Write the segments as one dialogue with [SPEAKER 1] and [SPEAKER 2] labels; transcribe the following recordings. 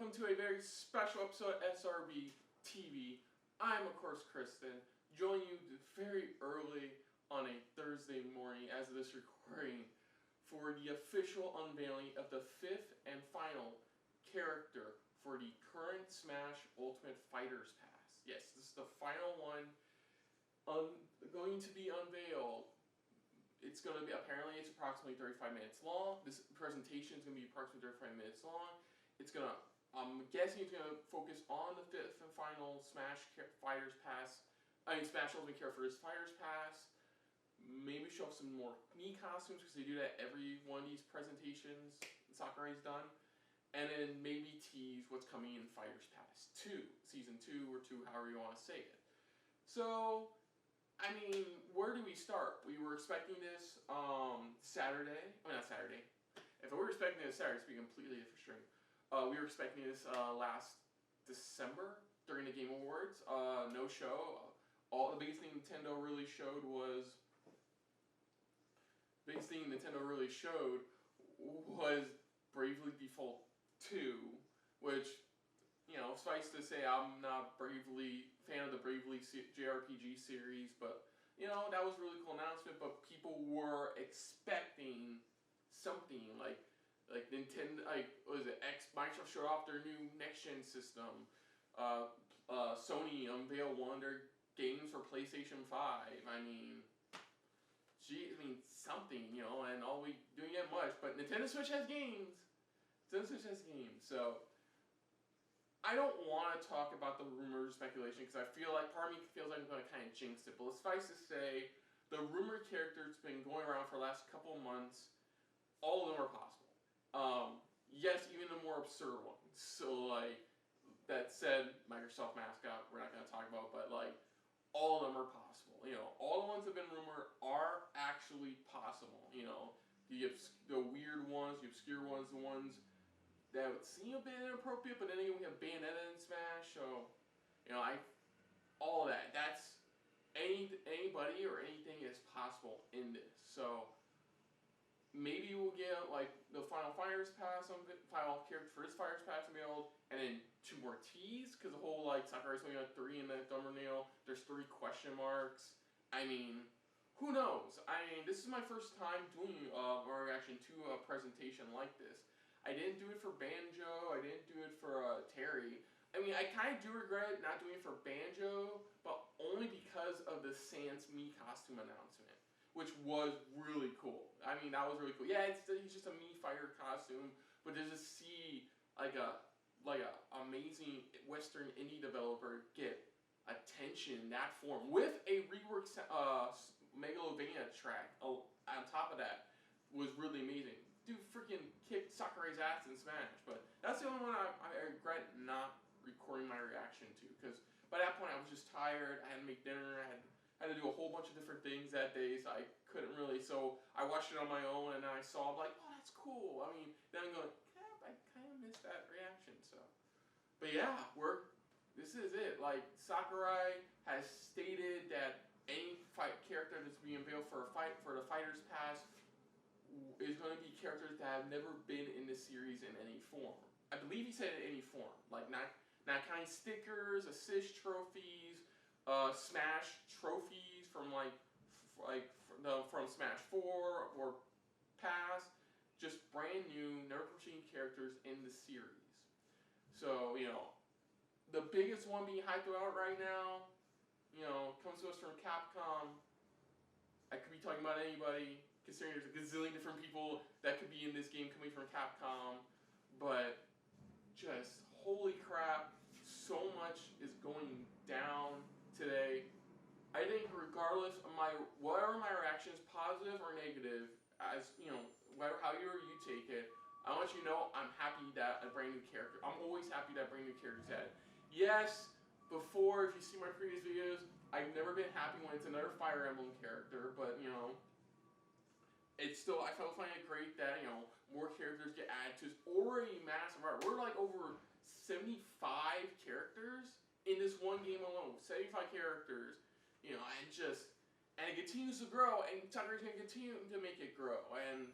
[SPEAKER 1] welcome to a very special episode of SRB TV. I'm, of course, Kristen, joining you very early on a Thursday morning as of this recording for the official unveiling of the 5th and final character for the current Smash Ultimate Fighters Pass. Yes, this is the final one going to be unveiled. It's going to be, apparently it's approximately 35 minutes long. This presentation is going to be approximately 35 minutes long. It's going to, I'm guessing it's going to focus on the 5th and final Smash Fighters Pass. Smash Ultimate Characters Fighters Pass. Maybe show some more Mii costumes, because they do that every one of these presentations Sakurai's done. And then maybe tease what's coming in Fighters Pass 2, Season 2 or 2, however you want to say it. So, I mean, where do we start? We were expecting this Saturday. I mean, not Saturday. If we were expecting this Saturday, it's be a completely different stream. We were expecting this last December during the Game Awards. No show. The biggest thing Nintendo really showed was Bravely Default 2, which, you know, suffice to say, I'm not fan of the Bravely JRPG series, but, you know, that was a really cool announcement. But people were expecting something like Nintendo, Microsoft showed off their new next-gen system. Sony unveiled one of their games for PlayStation 5. I mean, something, you know, and all we doing that much. But Nintendo Switch has games. So I don't want to talk about the rumors, speculation, because I feel like part of me feels like I'm going to kind of jinx it. But suffice to say, the rumored characters been going around for the last couple of months. All of them are possible. Yes, even the more absurd ones. So, like, that said, Microsoft mascot, we're not going to talk about, but, like, all of them are possible. You know, all the ones that have been rumored are actually possible. You know, you have the weird ones, the obscure ones, the ones that would seem a bit inappropriate, but then again, we have Bayonetta and Smash, so, you know, all of that. That's, anybody or anything is possible in this. So, maybe we'll get, like, the final Fighters Pass, final character for his Fighters Pass unveiled, and then 2 more T's, because the whole, like, Sakurai's only got 3 in that thumbnail. There's 3 question marks. I mean, who knows? I mean, this is my first time doing a reaction to a presentation like this. I didn't do it for Banjo. I didn't do it for Terry. I mean, I kind of do regret not doing it for Banjo, but only because of the Sans Mii costume announcement, which was really cool. I mean, that was really cool. Yeah, he's just a Mii fighter costume, but to just see like a amazing Western indie developer get attention in that form with a reworked Megalovania track on top of that was really amazing. Dude freaking kicked Sakurai's ass in Smash, but that's the only one I regret not recording my reaction to, because by that point I was just tired. I had to make dinner. I had to do a whole bunch of different things that day, so I couldn't really. So I watched it on my own, and then I saw, I'm like, oh, that's cool. I mean, then I'm going, I kind of missed that reaction. So, but yeah, this is it. Like, Sakurai has stated that any character that's being unveiled for the Fighters Pass is going to be characters that have never been in the series in any form. I believe he said in any form, like not counting stickers, assist trophies, Smash trophies from from Smash 4 or past, just brand new, never seen characters in the series. So, you know, the biggest one being hyped out right now, you know, comes to us from Capcom. I could be talking about anybody, considering there's a gazillion different people that could be in this game coming from Capcom, but just holy crap, so much is going down today. I think regardless of whatever my reaction is, positive or negative, as you know, however you take it, I want you to know I'm happy that a brand new character. I'm always happy that brand new character's added. Yes, before, if you see my previous videos, I've never been happy when it's another Fire Emblem character, but you know, it's still, I find it great that, you know, more characters get added to. It's already massive. We're like over 75 characters in this one game alone. 75 characters, you know, and it continues to grow, and Sakurai's going to continue to make it grow, and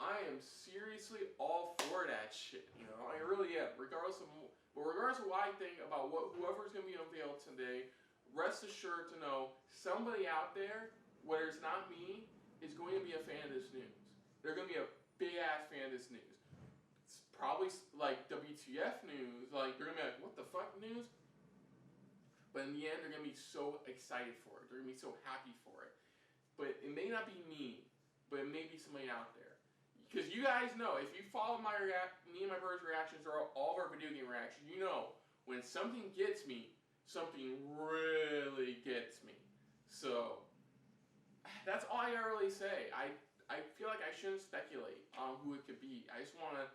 [SPEAKER 1] I am seriously all for that shit, you know. really am. Regardless of what I think about whoever's going to be unveiled today, rest assured to know somebody out there, whether it's not me, is going to be a fan of this news. They're going to be a big ass fan of this news. It's probably like WTF news. Like they're going to be like, what the fuck news? But in the end, they're going to be so excited for it. They're going to be so happy for it. But it may not be me, but it may be somebody out there. Because you guys know, if you follow me and my brother's reactions or all of our video game reactions, you know when something gets me, something really gets me. So that's all I gotta really say. I feel like I shouldn't speculate on who it could be. I just want to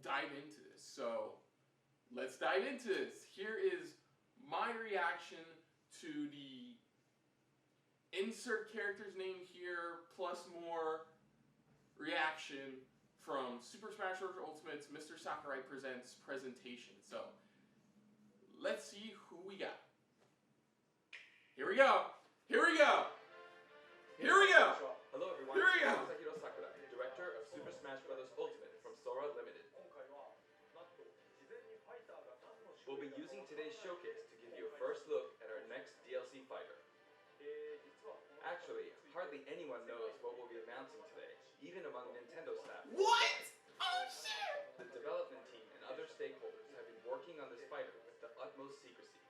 [SPEAKER 1] dive into this. So let's dive into this. Here is my reaction to the insert character's name here plus more reaction from Super Smash Bros. Ultimate's Mr. Sakurai Presents presentation. So let's see who we got. Here we go. Here we go. Here we go.
[SPEAKER 2] Hello everyone.
[SPEAKER 1] Here we go.
[SPEAKER 2] I'm Sakurai, director of Super Smash Bros. Ultimate from Sora Limited. We'll be using today's showcase to give you a first look at our next DLC fighter. Actually, hardly anyone knows what we'll be announcing today, even among Nintendo staff.
[SPEAKER 1] What? Oh shit!
[SPEAKER 2] The development team and other stakeholders have been working on this fighter with the utmost secrecy,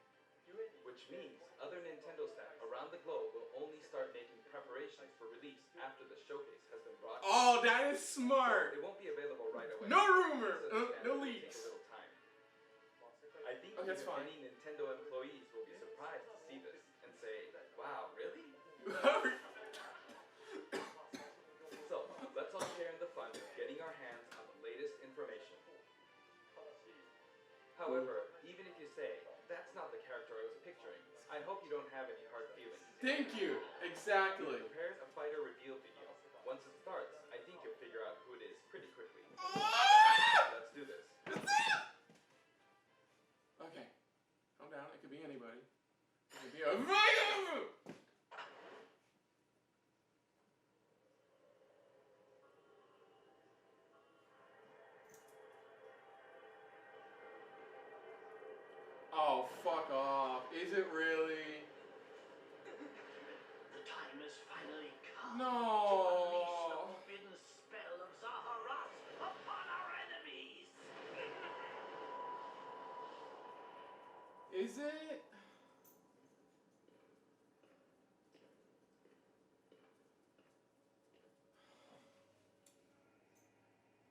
[SPEAKER 2] which means other Nintendo staff around the globe will only start making preparations for release after the showcase has been brought.
[SPEAKER 1] Oh, that is smart.
[SPEAKER 2] So it won't be available right away.
[SPEAKER 1] No rumor. No
[SPEAKER 2] It
[SPEAKER 1] leaks.
[SPEAKER 2] takes a little time. I think
[SPEAKER 1] that's fine.
[SPEAKER 2] many Nintendo employees will be surprised to see this and say, "Wow, really?" So let's all share in the fun of getting our hands on the latest information. However, even if you say that's not the character I was picturing, I hope you don't have any hard feelings.
[SPEAKER 1] Thank you. Exactly.
[SPEAKER 2] We prepared a fighter reveal video. Once it starts, I think you'll figure out who it is pretty quickly. Let's do this.
[SPEAKER 1] Okay. Calm down. It could be anybody. It could be a... Oh, fuck off. Is it really?
[SPEAKER 3] The time has finally come
[SPEAKER 1] No.
[SPEAKER 3] to unleash the forbidden spell of Zaharat upon our enemies.
[SPEAKER 1] Is it?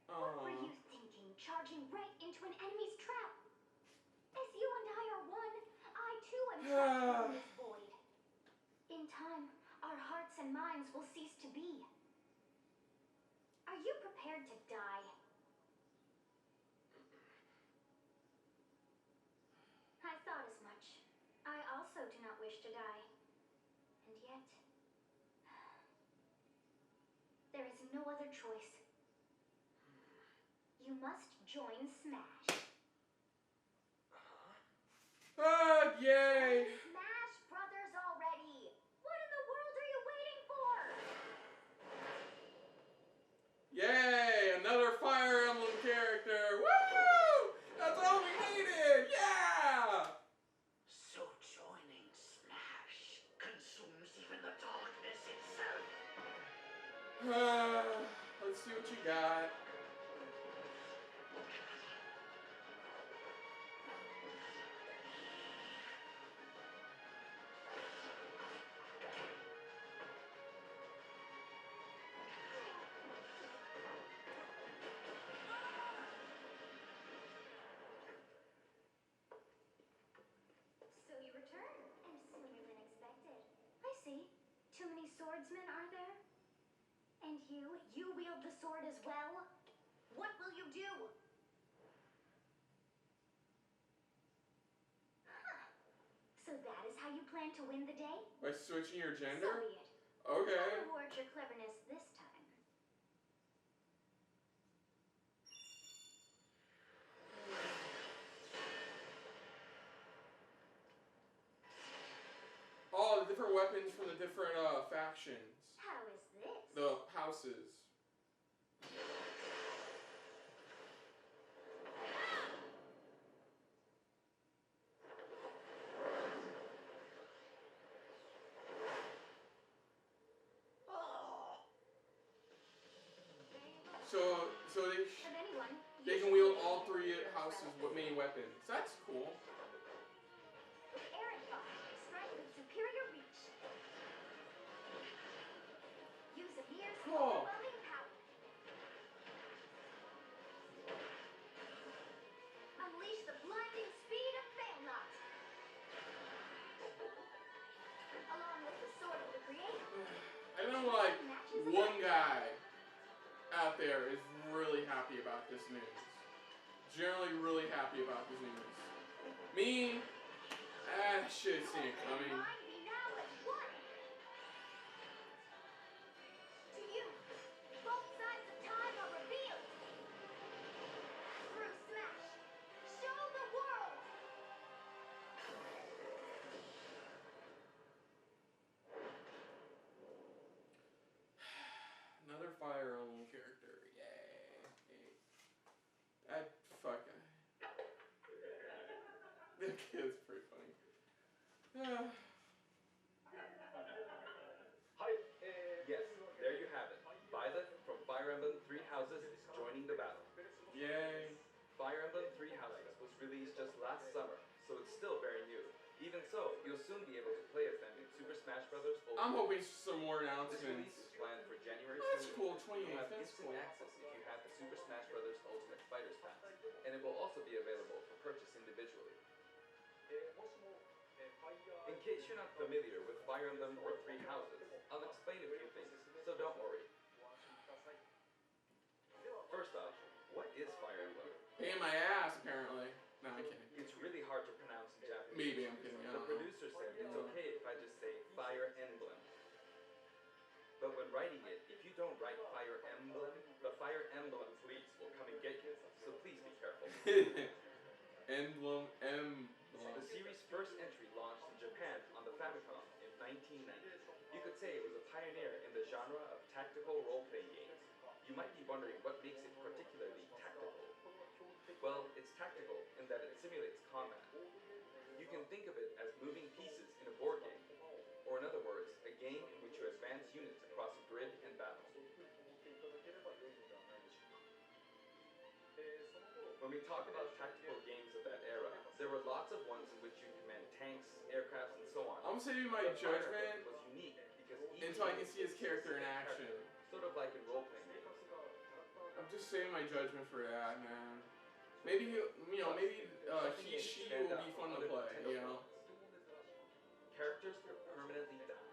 [SPEAKER 4] What were you thinking, charging right into an enemy's trap? As you and I are one, I too am trapped in this void. In time, our hearts and minds will cease to be. Are you prepared to die? I thought as much. I also do not wish to die. And yet, there is no other choice. You must join Smash.
[SPEAKER 1] Ah, yay!
[SPEAKER 4] Smash Brothers already! What in the world are you waiting for?
[SPEAKER 1] Yay! Another Fire Emblem character! Woo! That's all we needed! Yeah!
[SPEAKER 3] So joining Smash consumes even the darkness itself.
[SPEAKER 1] Let's see what you got.
[SPEAKER 4] So you return, and sooner than expected. I see. Too many swordsmen, are there? And you wield the sword as well? What will you do? Huh. So that is how you plan to win the day?
[SPEAKER 1] By switching your
[SPEAKER 4] So
[SPEAKER 1] gender?
[SPEAKER 4] be it.
[SPEAKER 1] Okay.
[SPEAKER 4] I'll reward your cleverness this time.
[SPEAKER 1] All the different weapons from the different factions.
[SPEAKER 4] How is this?
[SPEAKER 1] The houses. as many weapons. That's cool.
[SPEAKER 4] Arid Fire, strike with superior reach. Use a mere
[SPEAKER 1] Cool.
[SPEAKER 4] overwhelming power. Unleash the blinding speed of Failnaught. Along with the sword of the creator.
[SPEAKER 1] I know, like, one guy out there is really happy about this news. Generally really happy about this news. Me, I should have seen it coming.
[SPEAKER 4] Be now at one. To you, both sides of time are revealed. Through Smash, show the world.
[SPEAKER 1] Another Fire Emblem character. Yay. That fucking. That kid's pretty funny.
[SPEAKER 2] Yes, there you have it. Byleth from Fire Emblem Three Houses is joining the battle.
[SPEAKER 1] Yay.
[SPEAKER 2] Fire Emblem Three Houses was released just last summer, so it's still very new. Even so, you'll soon be able to play as them in Super Smash Bros. Ultimate.
[SPEAKER 1] I'm hoping for some more
[SPEAKER 2] This
[SPEAKER 1] announcements.
[SPEAKER 2] release is planned for January
[SPEAKER 1] That's
[SPEAKER 2] 28th.
[SPEAKER 1] cool,
[SPEAKER 2] You'll
[SPEAKER 1] 28th,
[SPEAKER 2] have
[SPEAKER 1] that's
[SPEAKER 2] instant
[SPEAKER 1] cool.
[SPEAKER 2] access if you have the Super Smash Bros. Ultimate Fighters Pass, and it will also be available for purchase individually. In case you're not familiar with Fire Emblem or Three Houses, I'll explain a few things, so don't worry. First off, what is Fire Emblem?
[SPEAKER 1] Paying my ass, apparently. No, I'm kidding.
[SPEAKER 2] It's really hard to pronounce in Japanese.
[SPEAKER 1] Maybe I'm kidding. I
[SPEAKER 2] The
[SPEAKER 1] don't know.
[SPEAKER 2] producer said it's okay if I just say Fire Emblem. But when writing it, if you don't write Fire Emblem, the Fire Emblem police will come and get you. So please be careful.
[SPEAKER 1] Emblem.
[SPEAKER 2] The series' first entry launched in Japan on the Famicom in 1990. You could say it was a pioneer in the genre of tactical role-playing games. You might be wondering what makes it particularly tactical. Well, it's tactical in that it simulates combat. You can think of it as moving pieces in a board game, or in other words, a game in which you advance units across a grid and battle. When we talk about tactical games of that era, there were lots of ones in which you command tanks, aircrafts, and so on.
[SPEAKER 1] I'm saving my
[SPEAKER 2] But Fire Emblem
[SPEAKER 1] judgment
[SPEAKER 2] was unique because each
[SPEAKER 1] until I can
[SPEAKER 2] unit
[SPEAKER 1] see his character in action.
[SPEAKER 2] sort of like in role-playing games.
[SPEAKER 1] I'm just saving my judgment for that, man. Maybe maybe she will be fun to play, you know.
[SPEAKER 2] Characters could permanently die.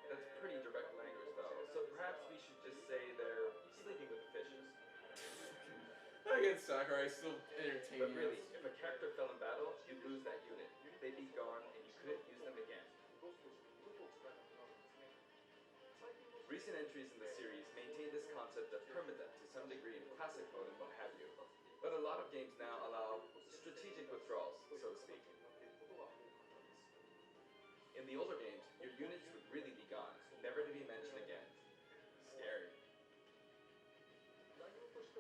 [SPEAKER 2] That's pretty direct language though, so perhaps we should just say they're sleeping with the fishes.
[SPEAKER 1] I get Sakurai still
[SPEAKER 2] But
[SPEAKER 1] entertaining
[SPEAKER 2] really,
[SPEAKER 1] us.
[SPEAKER 2] if a character fell in battle, you'd lose that unit. They'd be gone and you couldn't use them again. Recent entries in the series maintain this concept of permadeath to some degree in classic mode and what have you. But a lot of games now allow strategic withdrawals, so to speak. In the older games, your units would really be gone, never to be mentioned again. Scary.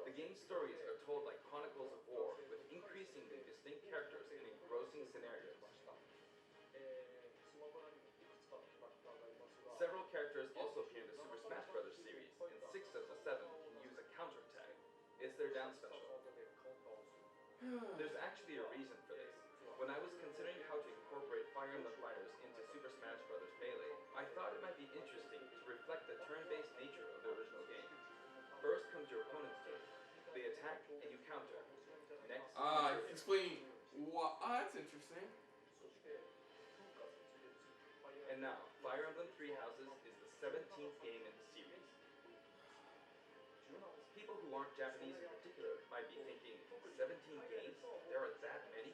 [SPEAKER 2] The game's stories are told like chronicles of war, with increasingly distinct characters and engrossing scenarios. Several characters also appear in the Super Smash Bros. Series, and 6 of the 7 can use a counterattack. It's their down special. There's actually a reason for this. When I was considering how to incorporate Fire Emblem Fighters into Super Smash Bros. Melee, I thought it might be interesting to reflect the turn-based nature of the original game. First comes your opponent's turn. They attack and you counter. Next,
[SPEAKER 1] Explain what? Oh, that's interesting.
[SPEAKER 2] And now, Fire Emblem Three Houses is the 17th game in the series. People who aren't Japanese in particular might be thinking, 17 games? There are that many?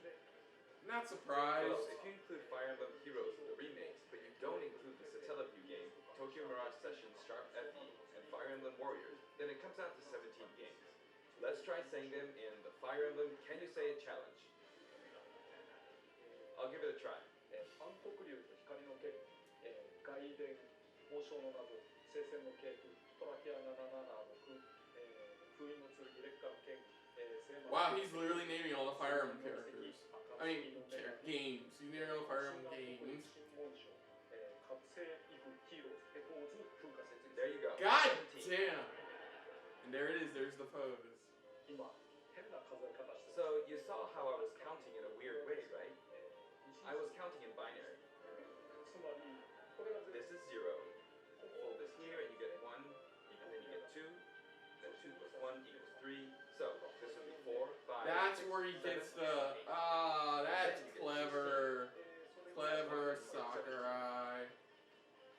[SPEAKER 1] Not surprised.
[SPEAKER 2] Well, if you include Fire Emblem Heroes, the remakes, but you don't include the Satellaview game, Tokyo Mirage Sessions Sharp FE, and Fire Emblem Warriors, then it comes out to 17 games. Let's try saying them in the Fire Emblem Can You Say It challenge. I'll give it a try.
[SPEAKER 5] 暗黒竜と光の剣、外伝、王将の謎、聖戦の系譜、トラキア776、封印の剣、劣化の剣、
[SPEAKER 1] Wow, he's literally naming all the Fire Emblem characters. I mean, games. He's naming all the Fire Emblem games.
[SPEAKER 2] There you go.
[SPEAKER 1] God
[SPEAKER 2] 17.
[SPEAKER 1] damn! And there it is. There's the pose.
[SPEAKER 2] You saw how I was counting in a weird way, right? I was counting in binary.
[SPEAKER 5] つまりこれが
[SPEAKER 2] This is 0. Fold this here and you get 1, and then you get 2. Then 2 plus 1 equals 3. So, this would be 4, 5,
[SPEAKER 1] That's
[SPEAKER 2] 6,
[SPEAKER 1] where he
[SPEAKER 2] 7,
[SPEAKER 1] gets the.
[SPEAKER 2] 8.
[SPEAKER 1] Ah, that's
[SPEAKER 2] Then you get
[SPEAKER 1] clever.
[SPEAKER 5] それ
[SPEAKER 1] Clever Sakurai.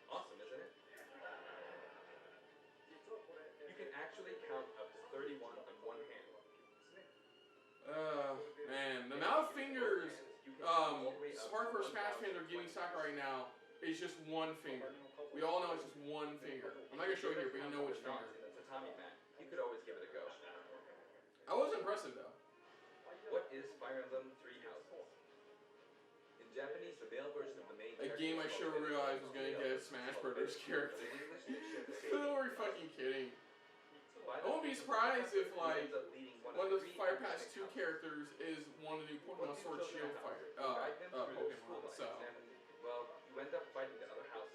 [SPEAKER 2] Awesome, isn't it?
[SPEAKER 5] 実はこれ
[SPEAKER 2] You can actually count up to 31 on one hand.
[SPEAKER 1] Man, the amount of fingers
[SPEAKER 2] You can count all the way up
[SPEAKER 1] hardcore
[SPEAKER 2] to
[SPEAKER 1] Smash fans are giving Sakurai now is just one finger. We all know it's just one finger. I'm not gonna show you here, but you know which finger.
[SPEAKER 2] In a tatami mat, you could always give it a go.
[SPEAKER 1] That was impressive though.
[SPEAKER 2] What is Fire Emblem Three Houses? In Japanese, the male version of the main
[SPEAKER 1] A
[SPEAKER 2] character
[SPEAKER 1] game I
[SPEAKER 2] is
[SPEAKER 1] should have
[SPEAKER 2] called
[SPEAKER 1] realized was gonna
[SPEAKER 2] Male
[SPEAKER 1] get a
[SPEAKER 2] version
[SPEAKER 1] Smash
[SPEAKER 2] is
[SPEAKER 1] Brothers
[SPEAKER 2] called
[SPEAKER 1] character.
[SPEAKER 2] In English, they share the same
[SPEAKER 1] Who
[SPEAKER 2] name.
[SPEAKER 1] are we fucking kidding?
[SPEAKER 2] By
[SPEAKER 1] I won't be
[SPEAKER 2] the
[SPEAKER 1] surprised if,
[SPEAKER 2] who
[SPEAKER 1] like,
[SPEAKER 2] ends up leading
[SPEAKER 1] one of
[SPEAKER 2] of
[SPEAKER 1] those
[SPEAKER 2] three
[SPEAKER 1] Fire Pass
[SPEAKER 2] iconic
[SPEAKER 1] 2
[SPEAKER 2] houses.
[SPEAKER 1] characters is one of the new Pokemon
[SPEAKER 2] Once
[SPEAKER 1] Sword
[SPEAKER 2] you've
[SPEAKER 1] Shield
[SPEAKER 2] chosen a
[SPEAKER 1] fighter,
[SPEAKER 2] house, you guide them through their school
[SPEAKER 1] Pokemon.
[SPEAKER 2] lives,
[SPEAKER 1] So,
[SPEAKER 2] and, well, you end up fighting the other houses.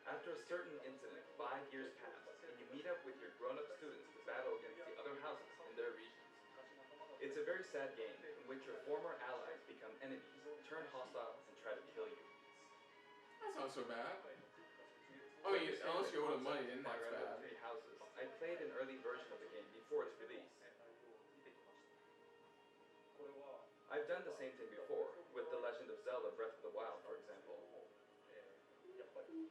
[SPEAKER 2] After a certain incident, 5 years pass, and you meet up with your grown-up students to battle against the other houses in their regions. It's a very sad game in which your former allies become enemies, turn hostile, and try to kill you.
[SPEAKER 1] that's not so bad. I mean, unless you owe them money, then that's
[SPEAKER 2] Fire Emblem
[SPEAKER 1] bad.
[SPEAKER 2] Three Houses. I played an early version of the game before its release.
[SPEAKER 5] これは
[SPEAKER 2] I've done the same thing before, with The Legend of Zelda Breath of the Wild, for example.
[SPEAKER 5] やっぱり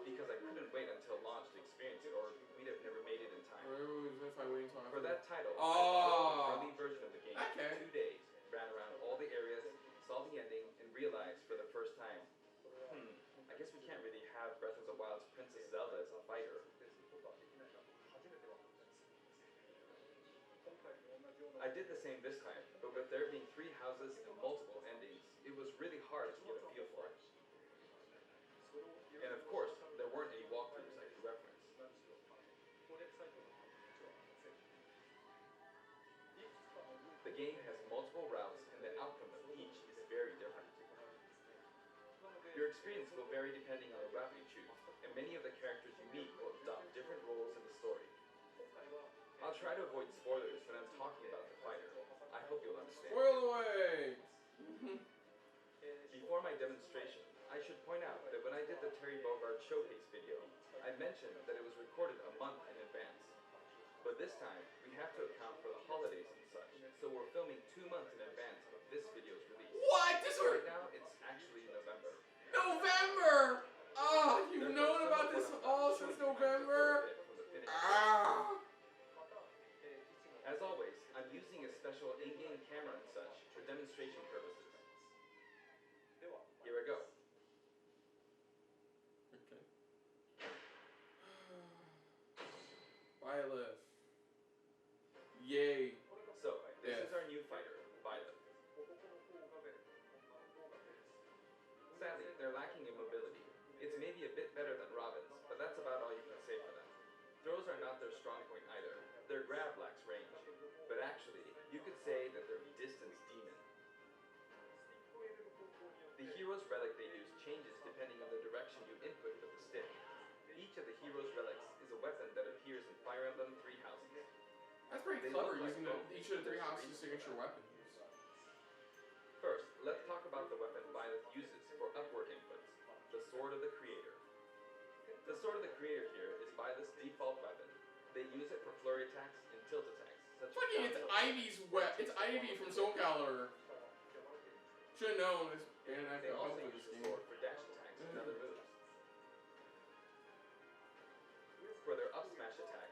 [SPEAKER 2] Because I couldn't wait until launch to experience it, or we'd have never made it in time.
[SPEAKER 1] If I wait until
[SPEAKER 2] For
[SPEAKER 1] after.
[SPEAKER 2] that title,
[SPEAKER 1] Oh.
[SPEAKER 2] I played the early version of the game
[SPEAKER 1] Okay.
[SPEAKER 2] in 2 days, ran around all the areas, saw the ending, and realized for the first time, I guess we can't really have Breath of the Wild's Princess Zelda as a fighter.
[SPEAKER 5] することはできないなと初めて分かったんです今回も同じような
[SPEAKER 2] I did the same this time, but with there being 3 houses and multiple endings, it was really hard to get a feel for it.
[SPEAKER 5] それを
[SPEAKER 2] And of course, there weren't any walkthroughs I could reference.
[SPEAKER 5] 何しろ攻略サイトがもちろんありませんいくつかのルート
[SPEAKER 2] The game has multiple routes, and the outcome of each is very different.
[SPEAKER 5] なので
[SPEAKER 2] Your experience will vary depending on the route you choose, and many of the characters you meet will adopt different roles in the story.
[SPEAKER 5] 今回は
[SPEAKER 2] I'll try to avoid spoilers when I'm talking about the fighter. I hope you'll understand.
[SPEAKER 1] Spoil away!
[SPEAKER 2] Before my demonstration, I should point out that when I did the Terry Bogard showcase video, I mentioned that it was recorded a month in advance. But this time, we have to account for the holidays and such, so we're filming 2 months in advance of this video's release.
[SPEAKER 1] What? This
[SPEAKER 2] Right
[SPEAKER 1] was
[SPEAKER 2] now, it's actually November.
[SPEAKER 1] November! Oh, you've
[SPEAKER 2] Therefore,
[SPEAKER 1] known
[SPEAKER 2] some
[SPEAKER 1] about
[SPEAKER 2] of
[SPEAKER 1] this
[SPEAKER 2] what I'm
[SPEAKER 1] all
[SPEAKER 2] about to
[SPEAKER 1] since
[SPEAKER 2] show you might differ a
[SPEAKER 1] November?
[SPEAKER 2] bit from the finished
[SPEAKER 1] Ah!
[SPEAKER 5] またいつも
[SPEAKER 2] As always, I'm using a special in-game camera and such for demonstration purposes.
[SPEAKER 5] では
[SPEAKER 2] Here I go.
[SPEAKER 1] Okay. Byleth. Yay.
[SPEAKER 2] So, this
[SPEAKER 1] Yes.
[SPEAKER 2] is our new fighter, Byleth.
[SPEAKER 5] 男の方がね方がです
[SPEAKER 2] Sadly, they're lacking in mobility. It's maybe a bit better than Robin's, but that's about all you can say for them. Throws are not their strong point either. Their grab lacks range. But actually, you could say that they're distance demon.
[SPEAKER 5] スティックを入れる方向によって
[SPEAKER 2] The hero's relic they use changes depending on the direction you input with the stick. Each of the hero's relics is a weapon that appears in Fire Emblem Three Houses.
[SPEAKER 1] That's pretty
[SPEAKER 2] They
[SPEAKER 1] clever
[SPEAKER 2] look like
[SPEAKER 1] using
[SPEAKER 2] both.
[SPEAKER 1] each of the 3
[SPEAKER 2] There's
[SPEAKER 1] houses'
[SPEAKER 2] 3
[SPEAKER 1] signature weapons.
[SPEAKER 2] First, let's talk about the weapon Byleth uses for upward inputs, the Sword of the Creator. The Sword of the Creator here is Byleth's default weapon. They use it for flurry attacks and tilt attacks, such as
[SPEAKER 1] Fucking it's
[SPEAKER 2] down tilt.
[SPEAKER 1] Ivy's It's Ivy from Soul Calibur. Should've known this band I
[SPEAKER 2] They
[SPEAKER 1] could
[SPEAKER 2] also
[SPEAKER 1] help with
[SPEAKER 2] use
[SPEAKER 1] this
[SPEAKER 2] the
[SPEAKER 1] game.
[SPEAKER 2] sword for dash attacks and other moves. For their up smash attack,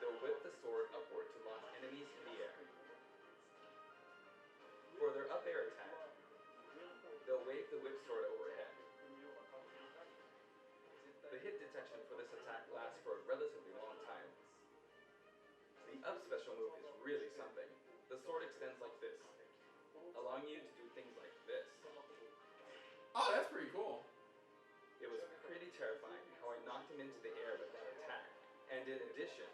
[SPEAKER 2] they'll whip the sword upward to launch enemies in the air. For their up air attack, they'll wave the whip sword overhead. The hit detection for this attack lasts for a relatively long time. The up special move is really something. The sword extends like this, allowing you to do things like this.
[SPEAKER 1] Oh, that's pretty cool.
[SPEAKER 2] It was pretty terrifying how I knocked him into the air with that attack. And in addition,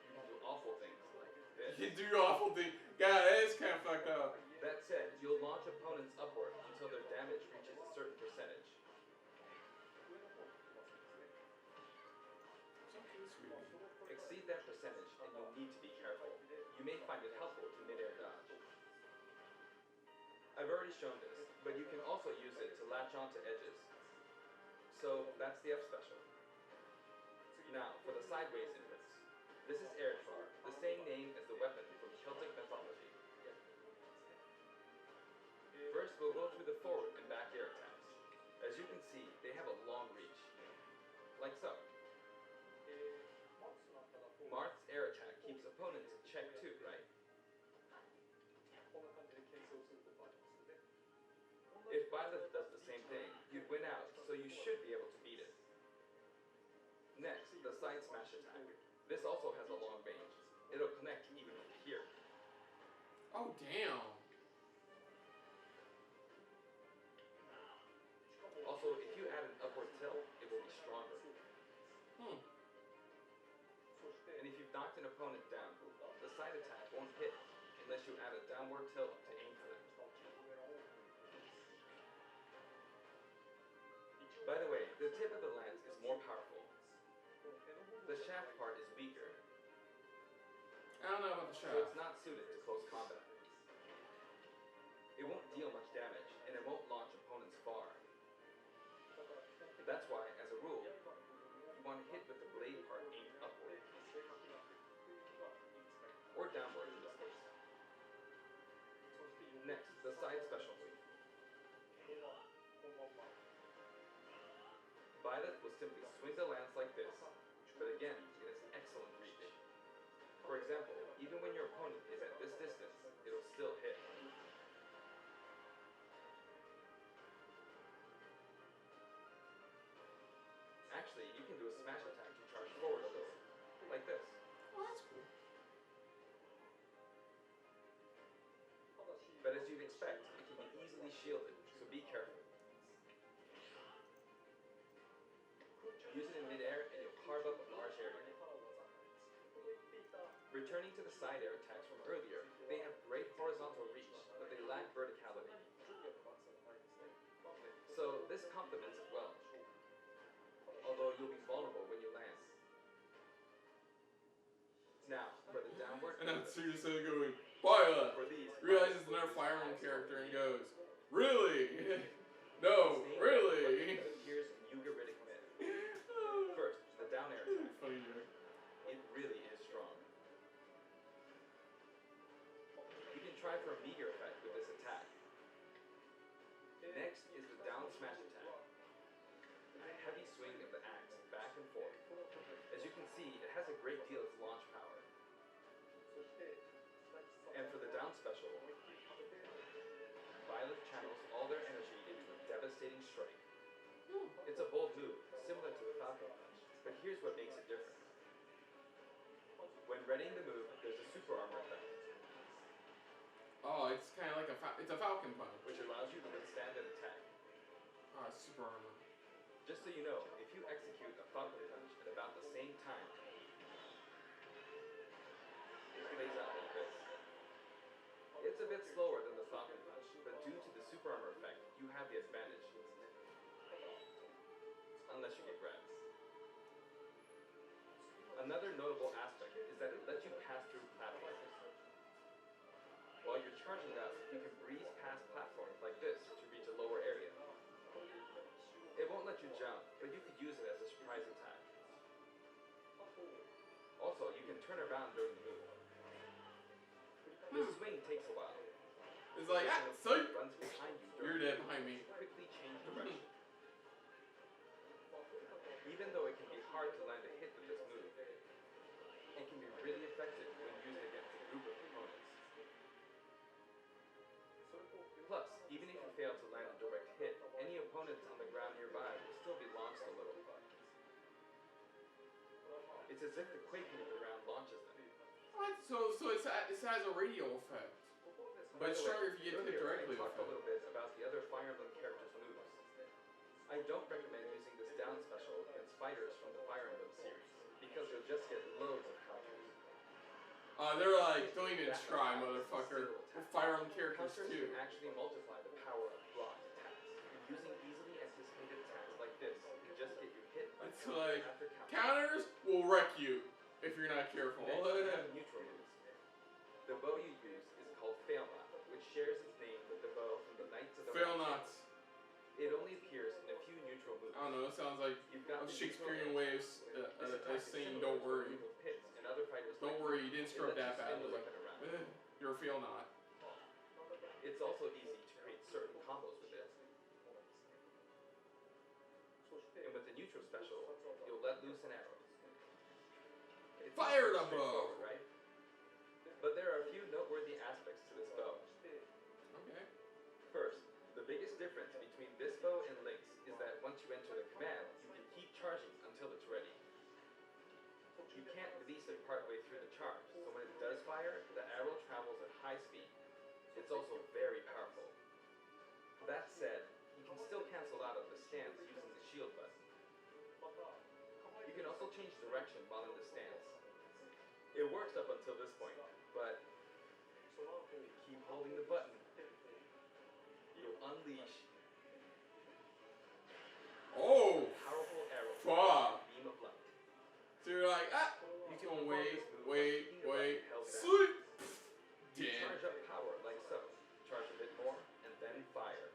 [SPEAKER 2] you can do awful things like this.
[SPEAKER 1] You do awful thing. God, that is kind of fucked up.
[SPEAKER 2] That said, you'll launch opponents upward until their damage reaches a certain percentage.
[SPEAKER 1] sweetie.
[SPEAKER 2] Exceed that percentage and you'll need to be careful. You may find it helpful to mid-air dodge. I've already shown this, but you can also use it to latch onto edges. So that's the F special. Now, for the sideways inputs. This is Eritrar, the same name as the weapon from Celtic mythology. First, we'll go through the forward and back air attacks. As you can see, they have a long reach. Like so. Marth's air attack keeps opponents in check too, right? If Byleth does the same thing, you'd win out, so you should be able to beat it. Next, the side smash attack. This also has a long range. It'll connect even from here.
[SPEAKER 1] Oh, damn.
[SPEAKER 2] Also, if you add an upward tilt, it will be stronger. And if you've knocked an opponent down, the side attack won't hit unless you add a downward tilt to aim for them. By the way, the tip of the lance is more powerful. The shaft part is weaker,
[SPEAKER 1] I don't know about the
[SPEAKER 2] so
[SPEAKER 1] shaft.
[SPEAKER 2] it's not suited to close combat. It won't deal much damage, and it won't launch opponents far. That's why, as a rule, you want to hit with the blade part aimed upward. Or downward in this case. Next, the side special move. Byleth will simply swing the lance like this, but again, it has excellent reach. For example, even when your opponent is at this distance, it'll still hit. Actually, you can do a smash attack to charge forward a little, like this.
[SPEAKER 1] Oh, that's cool.
[SPEAKER 2] But as you'd expect, it can be easily shielded, so be careful. Use it in midair and you'll carve up a large area. Returning to the side air attacks from earlier, they have great horizontal reach, but they lack verticality. So this complements it well, although you'll be vulnerable when you land. Now, for the downward
[SPEAKER 1] And I'm seriously going, Byleth!
[SPEAKER 2] for these,
[SPEAKER 1] Realizes another Fire Emblem character and goes, really? No, really?
[SPEAKER 2] Here's Ugaritic Myth. First, the down air attack.
[SPEAKER 1] Funny joke.
[SPEAKER 2] It really is strong. You can try for a meteor effect with this attack. Next is the down smash attack. A heavy swing of the axe back and forth. As you can see, it has a great deal of launch power. And for the down special, Byleth channels all their energy into a devastating strike. It's a bold move, similar to the Falcon Punch, but here's what makes it different. When readying the move, there's a super armor effect,
[SPEAKER 1] Oh, it's kind of like it's a Falcon Punch.
[SPEAKER 2] which allows you to withstand an attack.
[SPEAKER 1] Oh, it's super armor.
[SPEAKER 2] Just so you know, if you execute a Falcon Punch at about the same time, it plays out like this. It's a bit slower than the Falcon Punch, but due to the super armor effect, you have the advantage. Unless you get grabs. Another notable aspect is that it lets you pass through platforms. While you're charging up, you can breeze past platforms like this to reach a lower area. It won't let you jump, but you could use it as a surprise attack. Also, you can turn around during the move. The swing takes a while.
[SPEAKER 1] It's like,
[SPEAKER 2] When an
[SPEAKER 1] so
[SPEAKER 2] opponent runs behind you
[SPEAKER 1] you're
[SPEAKER 2] during
[SPEAKER 1] dead
[SPEAKER 2] the
[SPEAKER 1] behind
[SPEAKER 2] move,
[SPEAKER 1] me.
[SPEAKER 2] quickly change direction. Even though it can be hard to land a hit with this move, it can be really effective when used against a group of opponents. Plus, even if you fail to land a direct hit, any opponents on the ground nearby will still be launched a little. It's as if the quaking of the ground launches them.
[SPEAKER 1] What? So it has a radio effect. But it's stronger if you get hit directly
[SPEAKER 2] I
[SPEAKER 1] with
[SPEAKER 2] talked a
[SPEAKER 1] it.
[SPEAKER 2] little bit about the other Fire Emblem characters' moves. I don't recommend using this down special against fighters from the Fire Emblem series, because you'll just get loads of counters.
[SPEAKER 1] They're like, don't even try, motherfucker. We're Fire Emblem characters
[SPEAKER 2] Counters
[SPEAKER 1] too.
[SPEAKER 2] can actually multiply the power of blocked attacks. And using easily anticipated attacks like this, you just get your hit by
[SPEAKER 1] It's
[SPEAKER 2] counter
[SPEAKER 1] like,
[SPEAKER 2] after counter.
[SPEAKER 1] Counters will wreck you if you're not careful.
[SPEAKER 2] Next, we have neutral moves. The bow you use is called Fail Knot, which shares its name with the bow from the Knights of the
[SPEAKER 1] Fail
[SPEAKER 2] Round
[SPEAKER 1] knots.
[SPEAKER 2] Table. It only appears in a few neutral moves.
[SPEAKER 1] I don't know. It sounds like
[SPEAKER 2] You've got the
[SPEAKER 1] Shakespearean
[SPEAKER 2] neutral
[SPEAKER 1] waves
[SPEAKER 2] This attack is
[SPEAKER 1] saying,
[SPEAKER 2] similar
[SPEAKER 1] "Don't
[SPEAKER 2] to
[SPEAKER 1] worry,
[SPEAKER 2] the move of Pits and other fighters
[SPEAKER 1] don't
[SPEAKER 2] like
[SPEAKER 1] worry,
[SPEAKER 2] you.
[SPEAKER 1] you didn't
[SPEAKER 2] It
[SPEAKER 1] scrub
[SPEAKER 2] lets
[SPEAKER 1] that
[SPEAKER 2] you spin
[SPEAKER 1] bad."
[SPEAKER 2] the
[SPEAKER 1] Like,
[SPEAKER 2] weapon around.
[SPEAKER 1] you're a fail knot.
[SPEAKER 2] It's also easy to create certain combos with it. And with the neutral special, you'll let loose an arrow. It
[SPEAKER 1] Fire
[SPEAKER 2] seems
[SPEAKER 1] the
[SPEAKER 2] straightforward,
[SPEAKER 1] bow.
[SPEAKER 2] right? But there are a few noteworthy aspects to this bow.
[SPEAKER 1] Okay.
[SPEAKER 2] First, the biggest difference between this bow and Link's is that once you enter the command, you can keep charging until it's ready. You can't release it partway through the charge, so when it does fire, the arrow travels at high speed. It's also very powerful. That said, you can still cancel out of the stance using the shield button. You can also change direction while in the stance. It works up until this point, but if you keep holding the button, you'll unleash
[SPEAKER 1] Oh,
[SPEAKER 2] a powerful arrow
[SPEAKER 1] fuck.
[SPEAKER 2] beam of light.
[SPEAKER 1] So you're like,
[SPEAKER 2] You
[SPEAKER 1] it's
[SPEAKER 2] can
[SPEAKER 1] gonna
[SPEAKER 2] perform
[SPEAKER 1] wait,
[SPEAKER 2] this move by
[SPEAKER 1] wait,
[SPEAKER 2] keeping the
[SPEAKER 1] wait.
[SPEAKER 2] button held down.
[SPEAKER 1] Sweet.
[SPEAKER 2] You
[SPEAKER 1] Dead.
[SPEAKER 2] charge up power like so. Charge a bit more, and then fire.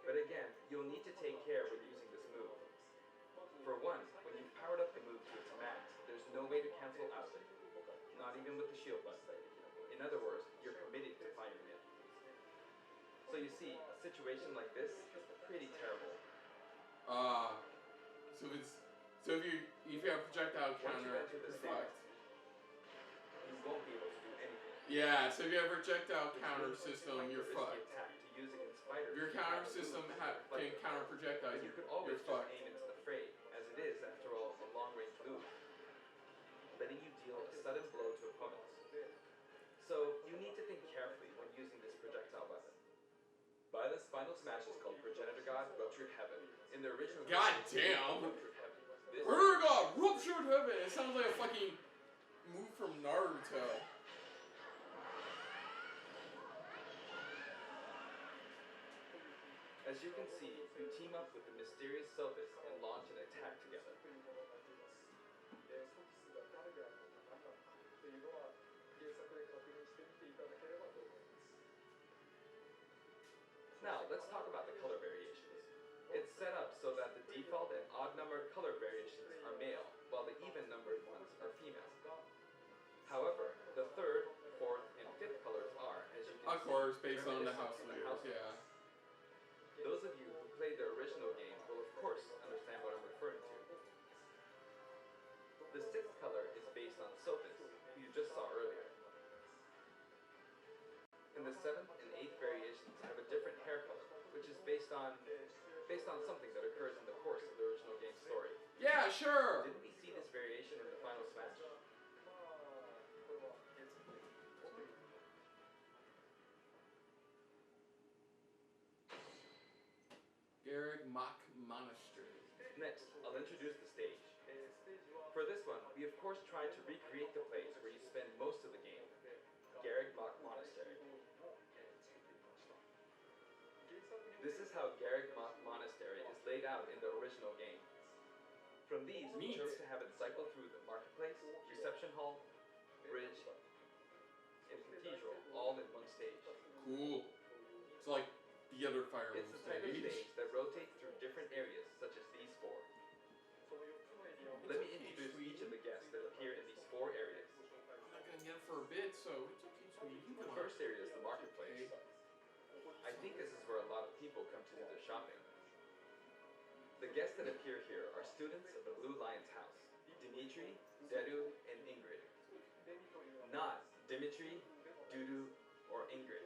[SPEAKER 2] But again, you'll need to take care when using this move. For one, when you've powered up the move to its max, there's no way to cancel out of it. Not even with the shield button. In other words, you're committed to firing it. So you see, a situation like this is pretty terrible.
[SPEAKER 1] So if you have projectile
[SPEAKER 2] Once you
[SPEAKER 1] counter,
[SPEAKER 2] enter the
[SPEAKER 1] you're
[SPEAKER 2] stance,
[SPEAKER 1] fucked.
[SPEAKER 2] you won't be able to do anything.
[SPEAKER 1] Yeah, so if you have projectile
[SPEAKER 2] It's
[SPEAKER 1] counter
[SPEAKER 2] really
[SPEAKER 1] system,
[SPEAKER 2] quite
[SPEAKER 1] you're
[SPEAKER 2] a risky
[SPEAKER 1] fucked.
[SPEAKER 2] attack to use against fighters
[SPEAKER 1] If your
[SPEAKER 2] who
[SPEAKER 1] counter
[SPEAKER 2] have a
[SPEAKER 1] system
[SPEAKER 2] move
[SPEAKER 1] can
[SPEAKER 2] with reflector.
[SPEAKER 1] counter projectiles,
[SPEAKER 2] But you could always
[SPEAKER 1] you're
[SPEAKER 2] just
[SPEAKER 1] fucked.
[SPEAKER 2] aim into the fray, as it is, after all, a long-range move, letting you deal a sudden blow to opponents. So you need to think carefully when using this projectile weapon. Byleth's final smash is called Progenitor God Ruptured Heaven. In the original
[SPEAKER 1] God
[SPEAKER 2] game,
[SPEAKER 1] damn.
[SPEAKER 2] Ruptured Heaven. This
[SPEAKER 1] Murder God, ruptured heaven. It sounds like a fucking move from Naruto.
[SPEAKER 2] As you can see, you team up with the mysterious Sophist and launch an attack together. Now, let's talk about the color variations. It's set up so that the default and odd-numbered color variations are male, while the even-numbered ones are female. However, the third, fourth, and fifth colors are, as you can
[SPEAKER 1] Of
[SPEAKER 2] see,
[SPEAKER 1] course, based on the
[SPEAKER 2] reminiscent
[SPEAKER 1] house
[SPEAKER 2] of the
[SPEAKER 1] leaders,
[SPEAKER 2] house
[SPEAKER 1] yeah.
[SPEAKER 2] Those of you who played the original game will of course understand what I'm referring to. The sixth color is based on Sophis, who you just saw earlier. And the seventh and eighth variations have a different hair color, which is based on something that occurs in the course of the original game story.
[SPEAKER 1] Yeah, sure.
[SPEAKER 2] Didn't we see this variation in the final smash?
[SPEAKER 1] Garrick Mock Monastery.
[SPEAKER 2] Next, I'll introduce the stage. For this one, we of course tried to recreate the place where you spend most of the game, Garrick Mock Monastery. This is how Garrick Mock Monastery is laid out in the original game. From these, we
[SPEAKER 1] Neat.
[SPEAKER 2] chose to have it cycle through the marketplace, reception hall, bridge, and cathedral, all in one stage.
[SPEAKER 1] Cool. It's like the other Fire
[SPEAKER 2] It's
[SPEAKER 1] Emblem
[SPEAKER 2] the type of
[SPEAKER 1] stage.
[SPEAKER 2] stage that rotates through different areas, such as these four. Let me introduce each of the guests that appear in these four areas.
[SPEAKER 1] I'm not gonna get it for a bit, so it's okay, sweetie. You
[SPEAKER 2] The
[SPEAKER 1] can
[SPEAKER 2] first area is the marketplace. I think this is where a lot of people come to do their shopping. The guests that appear here are students of the Blue Lion's house, Dimitri, Dedu, and Ingrid. Not Dimitri, Dudu, or Ingrid.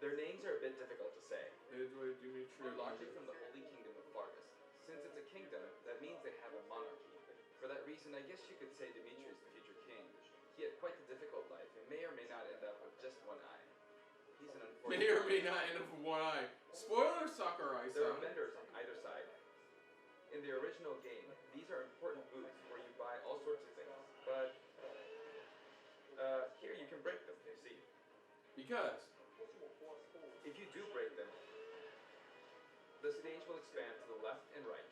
[SPEAKER 2] Their names are a bit difficult to say. They're largely from the Holy Kingdom of Vargas. Since it's a kingdom, that means they have a monarchy. For that reason, I guess you could say Dimitri is the future king. He had quite a difficult life and may or may not end up with just one eye. He's an unfortunate...
[SPEAKER 1] May or may not end up with one eye. Spoiler, Sakurai.
[SPEAKER 2] There are vendors on either side. In the original game, these are important booths where you buy all sorts of things, but here you can break them, you see.
[SPEAKER 1] Because
[SPEAKER 2] If you do break them, the stage will expand to the left and right.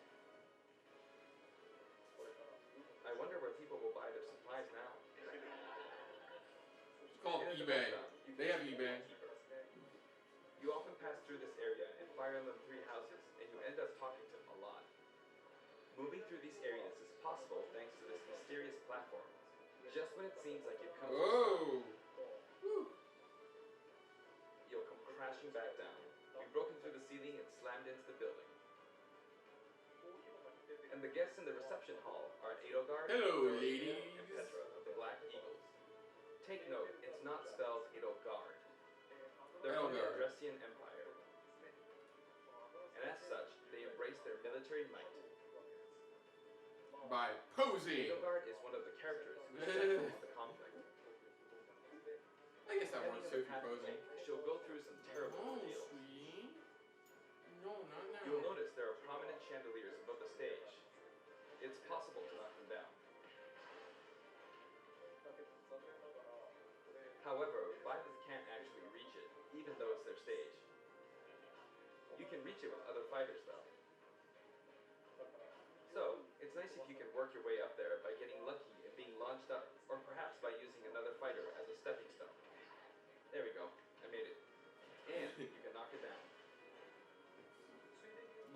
[SPEAKER 1] called
[SPEAKER 2] In the
[SPEAKER 1] eBay.
[SPEAKER 2] background, you
[SPEAKER 1] They
[SPEAKER 2] can
[SPEAKER 1] have
[SPEAKER 2] see
[SPEAKER 1] eBay.
[SPEAKER 2] the keeper. You often pass through this area in Fire Emblem 3 houses, and you end up talking to him a lot. Moving through these areas is possible thanks to this mysterious platform. Just when it seems like you've come to a
[SPEAKER 1] Oh.
[SPEAKER 2] stop, you'll come crashing back down. You've broken through the ceiling and slammed into the building. And the guests in the reception hall are Edelgard,
[SPEAKER 1] Hello,
[SPEAKER 2] Dorothea,
[SPEAKER 1] ladies.
[SPEAKER 2] and Petra of the Black Eagles. Take note, it's not spelled Edelgard. They're from the
[SPEAKER 1] Edelgard.
[SPEAKER 2] Adressian Empire. And as such, they embrace their military might.
[SPEAKER 1] By posing.
[SPEAKER 2] Edelgard is one of the characters who senses the conflict.
[SPEAKER 1] I guess that
[SPEAKER 2] Depending
[SPEAKER 1] works
[SPEAKER 2] on
[SPEAKER 1] too
[SPEAKER 2] the
[SPEAKER 1] if you're
[SPEAKER 2] path of
[SPEAKER 1] posing.
[SPEAKER 2] life, she'll go through some terrible
[SPEAKER 1] Oh,
[SPEAKER 2] ordeals.
[SPEAKER 1] sweet. No, not now.
[SPEAKER 2] You'll notice there are prominent chandeliers above the stage. It's possible to knock them down. However, Byleth can't actually reach it, even though it's their stage. You can reach it with other fighters, though. So, it's nice if you can work your way up there by getting lucky and being launched up, or perhaps by using another fighter as a stepping stone. There we go. I made it. And you can knock it down.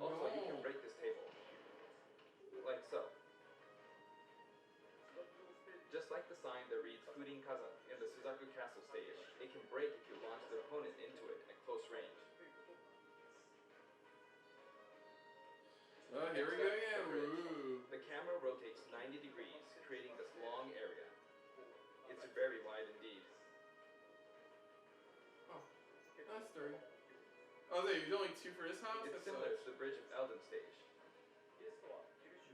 [SPEAKER 2] Also, you can
[SPEAKER 1] No.
[SPEAKER 2] break this table. Like so. Just like the sign that reads Furin Kaza in the Suzaku Castle stage, it can break if you launch the opponent into it at close range.
[SPEAKER 1] Oh, here we go again.
[SPEAKER 2] The bridge.
[SPEAKER 1] Ooh.
[SPEAKER 2] The camera rotates 90 degrees, creating this long area. It's very wide indeed.
[SPEAKER 1] Oh, that's three. Oh, there's only two for this house?
[SPEAKER 2] It's
[SPEAKER 1] That
[SPEAKER 2] similar
[SPEAKER 1] sucks.
[SPEAKER 2] to the Bridge of Eldon stage.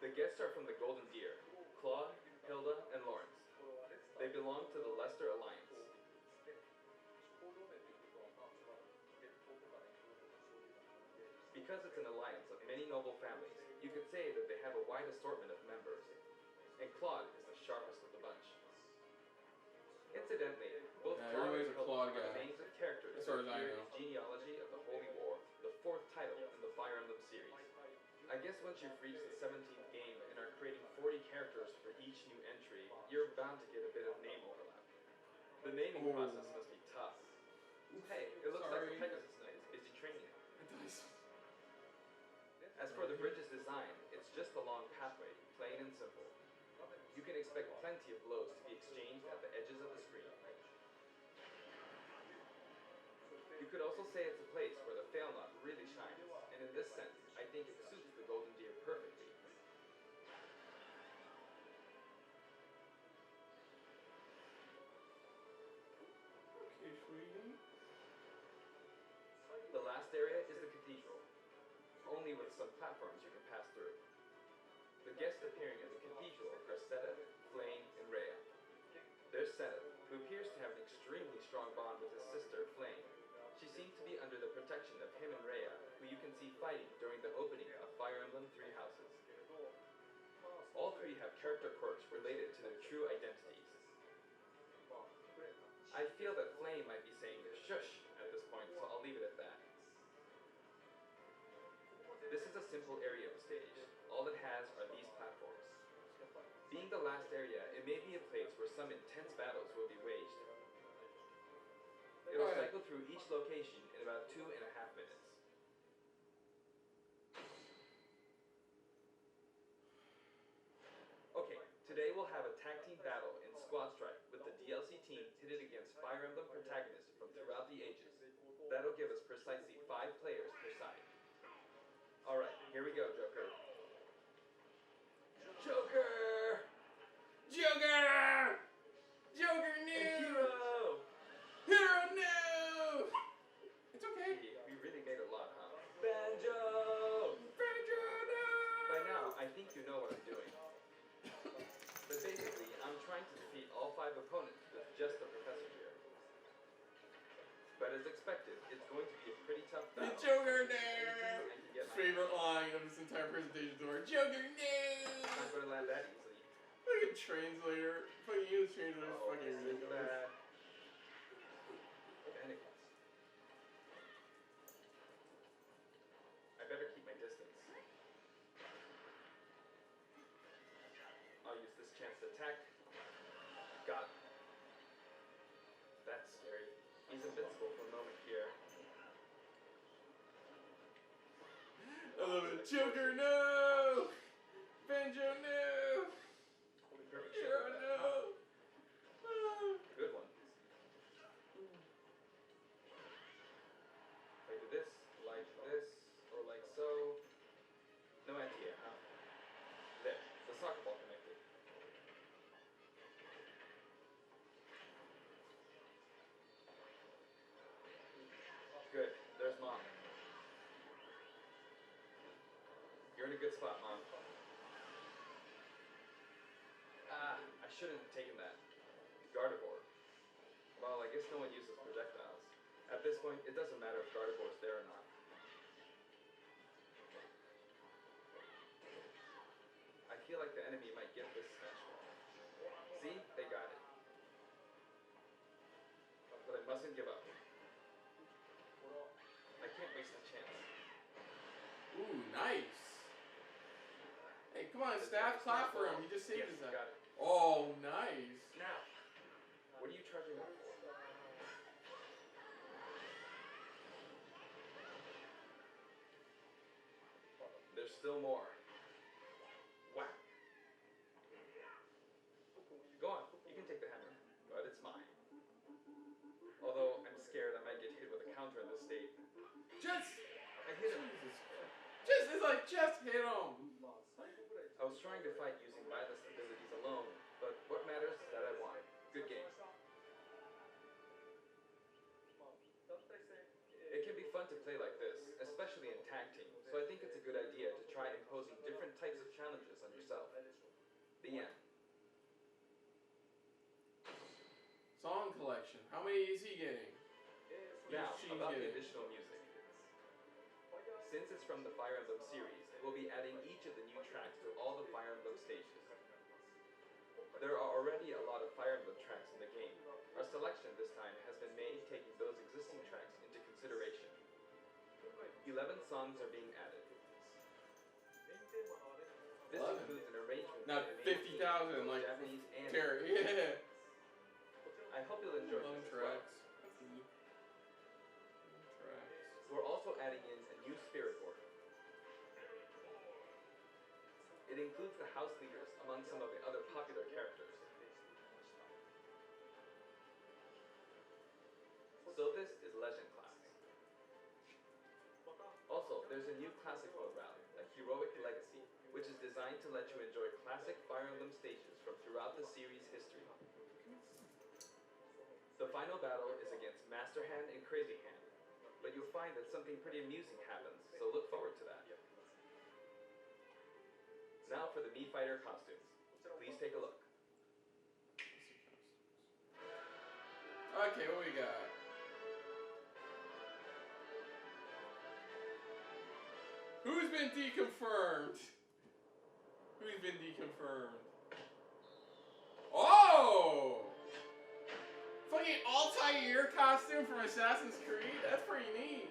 [SPEAKER 2] The guests are from the Golden Deer, Claude, Hilda, and Lawrence. They belong to the Leicester Alliance. Because it's an alliance of many noble families, you could say that they have a wide assortment of members. And Claude is the sharpest of the bunch. Incidentally, both
[SPEAKER 1] Yeah,
[SPEAKER 2] Claude
[SPEAKER 1] everybody's
[SPEAKER 2] and
[SPEAKER 1] a
[SPEAKER 2] Hilda
[SPEAKER 1] Claude
[SPEAKER 2] are the
[SPEAKER 1] guy.
[SPEAKER 2] names of characters
[SPEAKER 1] As far as I
[SPEAKER 2] appear
[SPEAKER 1] know.
[SPEAKER 2] in Genealogy of the Holy War, the 4th title in the Fire Emblem series. I guess once you've reached the 17th game and are creating 40 characters for each new entry, you're bound to get a bit of name overlap. The naming
[SPEAKER 1] Ooh.
[SPEAKER 2] process must be tough. Hey, it looks like the
[SPEAKER 1] Sorry.
[SPEAKER 2] Pegasus Knight is busy training.
[SPEAKER 1] Dice.
[SPEAKER 2] As for the bridge's design, it's just a long pathway, plain and simple. You can expect plenty of blows to be exchanged at the edges of the screen. You could also say it's a place where the fail knot really shines, and in this sense, I think it suits the Golden Deer perfectly.
[SPEAKER 1] Okay, sweetie.
[SPEAKER 2] The last area is the cathedral, only with some platforms you can pass through. The guests appearing in the cathedral are Seta, Flame, and Rhea. There's Seta, who appears to have an extremely strong bond with his sister, Flame. She seems to be under the protection of him and Rhea, who you can see fighting during the opening of Fire Emblem 3 Houses. All three have character quirks related to their true identities. I feel that Flame might be saying shush at this point, so I'll leave it at that. This is a simple area of the stage. All it has are these platforms. Being the last area, it may be a place where some intense battles will be waged. It'll cycle through each location in about 2.5 minutes. Okay, today we'll have a tag team battle in Squad Strike with the DLC team pitted against Fire Emblem protagonists from throughout the ages. That'll give us precisely 5 players per side. Alright, here we go, Joker. Joker!
[SPEAKER 1] Joker! Joker, no!
[SPEAKER 2] And Hero!
[SPEAKER 1] Hero, no! It's okay.
[SPEAKER 2] We really made a lot, huh? Banjo!
[SPEAKER 1] Banjo, no!
[SPEAKER 2] By now, I think you know what I'm doing. But basically, I'm trying to defeat all 5 opponents with just the professor here. But as expected, it's going to be a pretty tough
[SPEAKER 1] The
[SPEAKER 2] battle.
[SPEAKER 1] Joker, no!
[SPEAKER 2] I can get my
[SPEAKER 1] Favorite line of this entire presentation to our Joker,
[SPEAKER 2] I'm
[SPEAKER 1] no!
[SPEAKER 2] not going to land that easily.
[SPEAKER 1] Fucking translator. Fucking use translator is
[SPEAKER 2] Oh,
[SPEAKER 1] fucking
[SPEAKER 2] this is
[SPEAKER 1] ridiculous.
[SPEAKER 2] bad. Mannequins. I better keep my distance. I'll use this chance to attack. Got it. He's invincible for a moment here.
[SPEAKER 1] I love it. Joker, no! Benjo, no!
[SPEAKER 2] Perfect
[SPEAKER 1] Hero,
[SPEAKER 2] shot.
[SPEAKER 1] no! Ah.
[SPEAKER 2] Good one. If I do this, or like so. No anti-air, huh? There, the soccer ball connected. Good, there's Mom. You're in a good spot, Mom. Ah, I shouldn't have taken that. Gardevoir. Well, I guess no one uses projectiles. At this point, it doesn't matter if Gardevoir's there or not. I feel like the enemy might get this smash ball. See? They got it. But I mustn't give up. I can't waste a chance.
[SPEAKER 1] Ooh, nice. Hey, come on, staff, clap for him. He just saved
[SPEAKER 2] Yes,
[SPEAKER 1] his
[SPEAKER 2] got it.
[SPEAKER 1] Oh, nice.
[SPEAKER 2] Now, what are you charging up for? There's still more. Whack. Go on, you can take the hammer, but it's mine. Although I'm scared I might get hit with a counter in this state. I hit him.
[SPEAKER 1] Just hit him.
[SPEAKER 2] I was trying to fight using Byleth's abilities alone, but what matters is that I won. Good game. It can be fun to play like this, especially in tag team, so I think it's a good idea to try imposing different types of challenges on yourself. The end.
[SPEAKER 1] Song collection. How many is he getting?
[SPEAKER 2] Now,
[SPEAKER 1] She's
[SPEAKER 2] about the
[SPEAKER 1] getting.
[SPEAKER 2] additional music. Since it's from the Fire Emblem series, we'll be adding each of the new tracks to all the Fire Emblem stages. There are already a lot of Fire Emblem tracks in the game. Our selection this time has been made taking those existing tracks into consideration. 11 songs are being added. This
[SPEAKER 1] 11?
[SPEAKER 2] includes an arrangement
[SPEAKER 1] Not
[SPEAKER 2] by the main team,
[SPEAKER 1] 50,000
[SPEAKER 2] both
[SPEAKER 1] like
[SPEAKER 2] Japanese and
[SPEAKER 1] Terry.
[SPEAKER 2] English.
[SPEAKER 1] Yeah.
[SPEAKER 2] I hope you'll enjoy
[SPEAKER 1] Long
[SPEAKER 2] this as well.
[SPEAKER 1] tracks.
[SPEAKER 2] We're also adding in a new spirit order. It includes the house leaders among some of the other popular characters. So this is Legend class. Also, there's a new classic mode route, a Heroic Legacy, which is designed to let you enjoy classic Fire Emblem stages from throughout the series' history. The final battle is against Master Hand and Crazy Hand, but you'll find that something pretty amusing happens, so look forward to that. Now for the Mii Fighter costumes. Please take a look.
[SPEAKER 1] Okay, what we got? Who's been deconfirmed? Who's been deconfirmed? Oh! Fucking Altair costume from Assassin's Creed? That's pretty neat.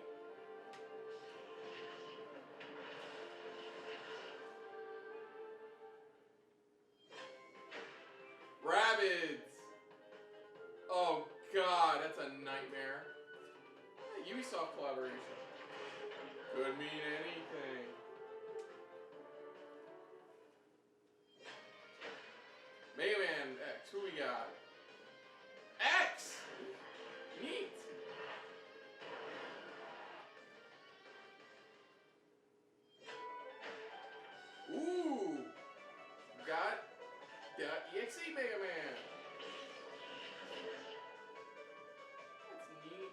[SPEAKER 1] Rabbids! Oh god, that's a nightmare. Ubisoft collaboration. Could mean anything. Mega Man X, who we got? X! Neat! Ooh! Got EXE Mega Man. That's neat.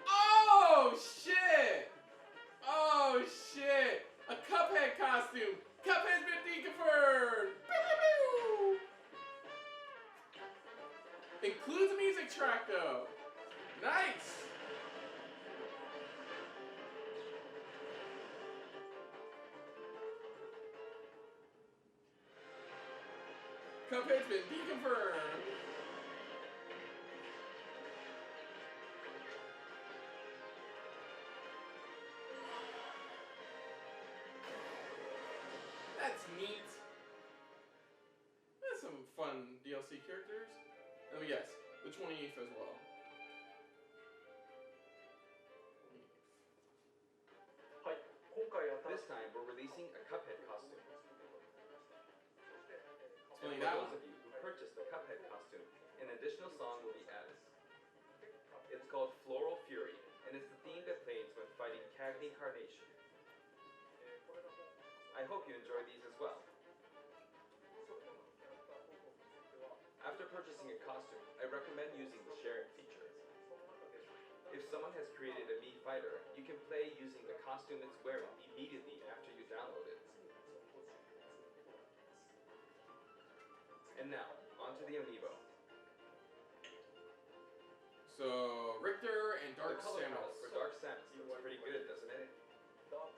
[SPEAKER 1] Oh shit! Oh shit! A Cuphead costume! Cuphead's been deconfirmed! Pew, pew, pew. Includes a music track though. Nice! Cuphead's been deconfirmed. That's neat. That's some fun DLC characters. Let me guess, the 28th as well.
[SPEAKER 2] This time, we're releasing a Cuphead costume. And
[SPEAKER 1] Explain
[SPEAKER 2] for
[SPEAKER 1] that
[SPEAKER 2] those
[SPEAKER 1] one.
[SPEAKER 2] of you who purchased the Cuphead costume, an additional song will be added. It's called Floral Fury, and it's the theme that plays when fighting Cagney Carnation. I hope you enjoy these as well. After purchasing a costume, I recommend using the sharing feature. If someone has created a Mii fighter, you can play using the costume it's wearing immediately after you download it. And now, onto the amiibo.
[SPEAKER 1] So Richter and Dark
[SPEAKER 2] The color palette
[SPEAKER 1] Samus.
[SPEAKER 2] for Dark Samus looks pretty good, doesn't it?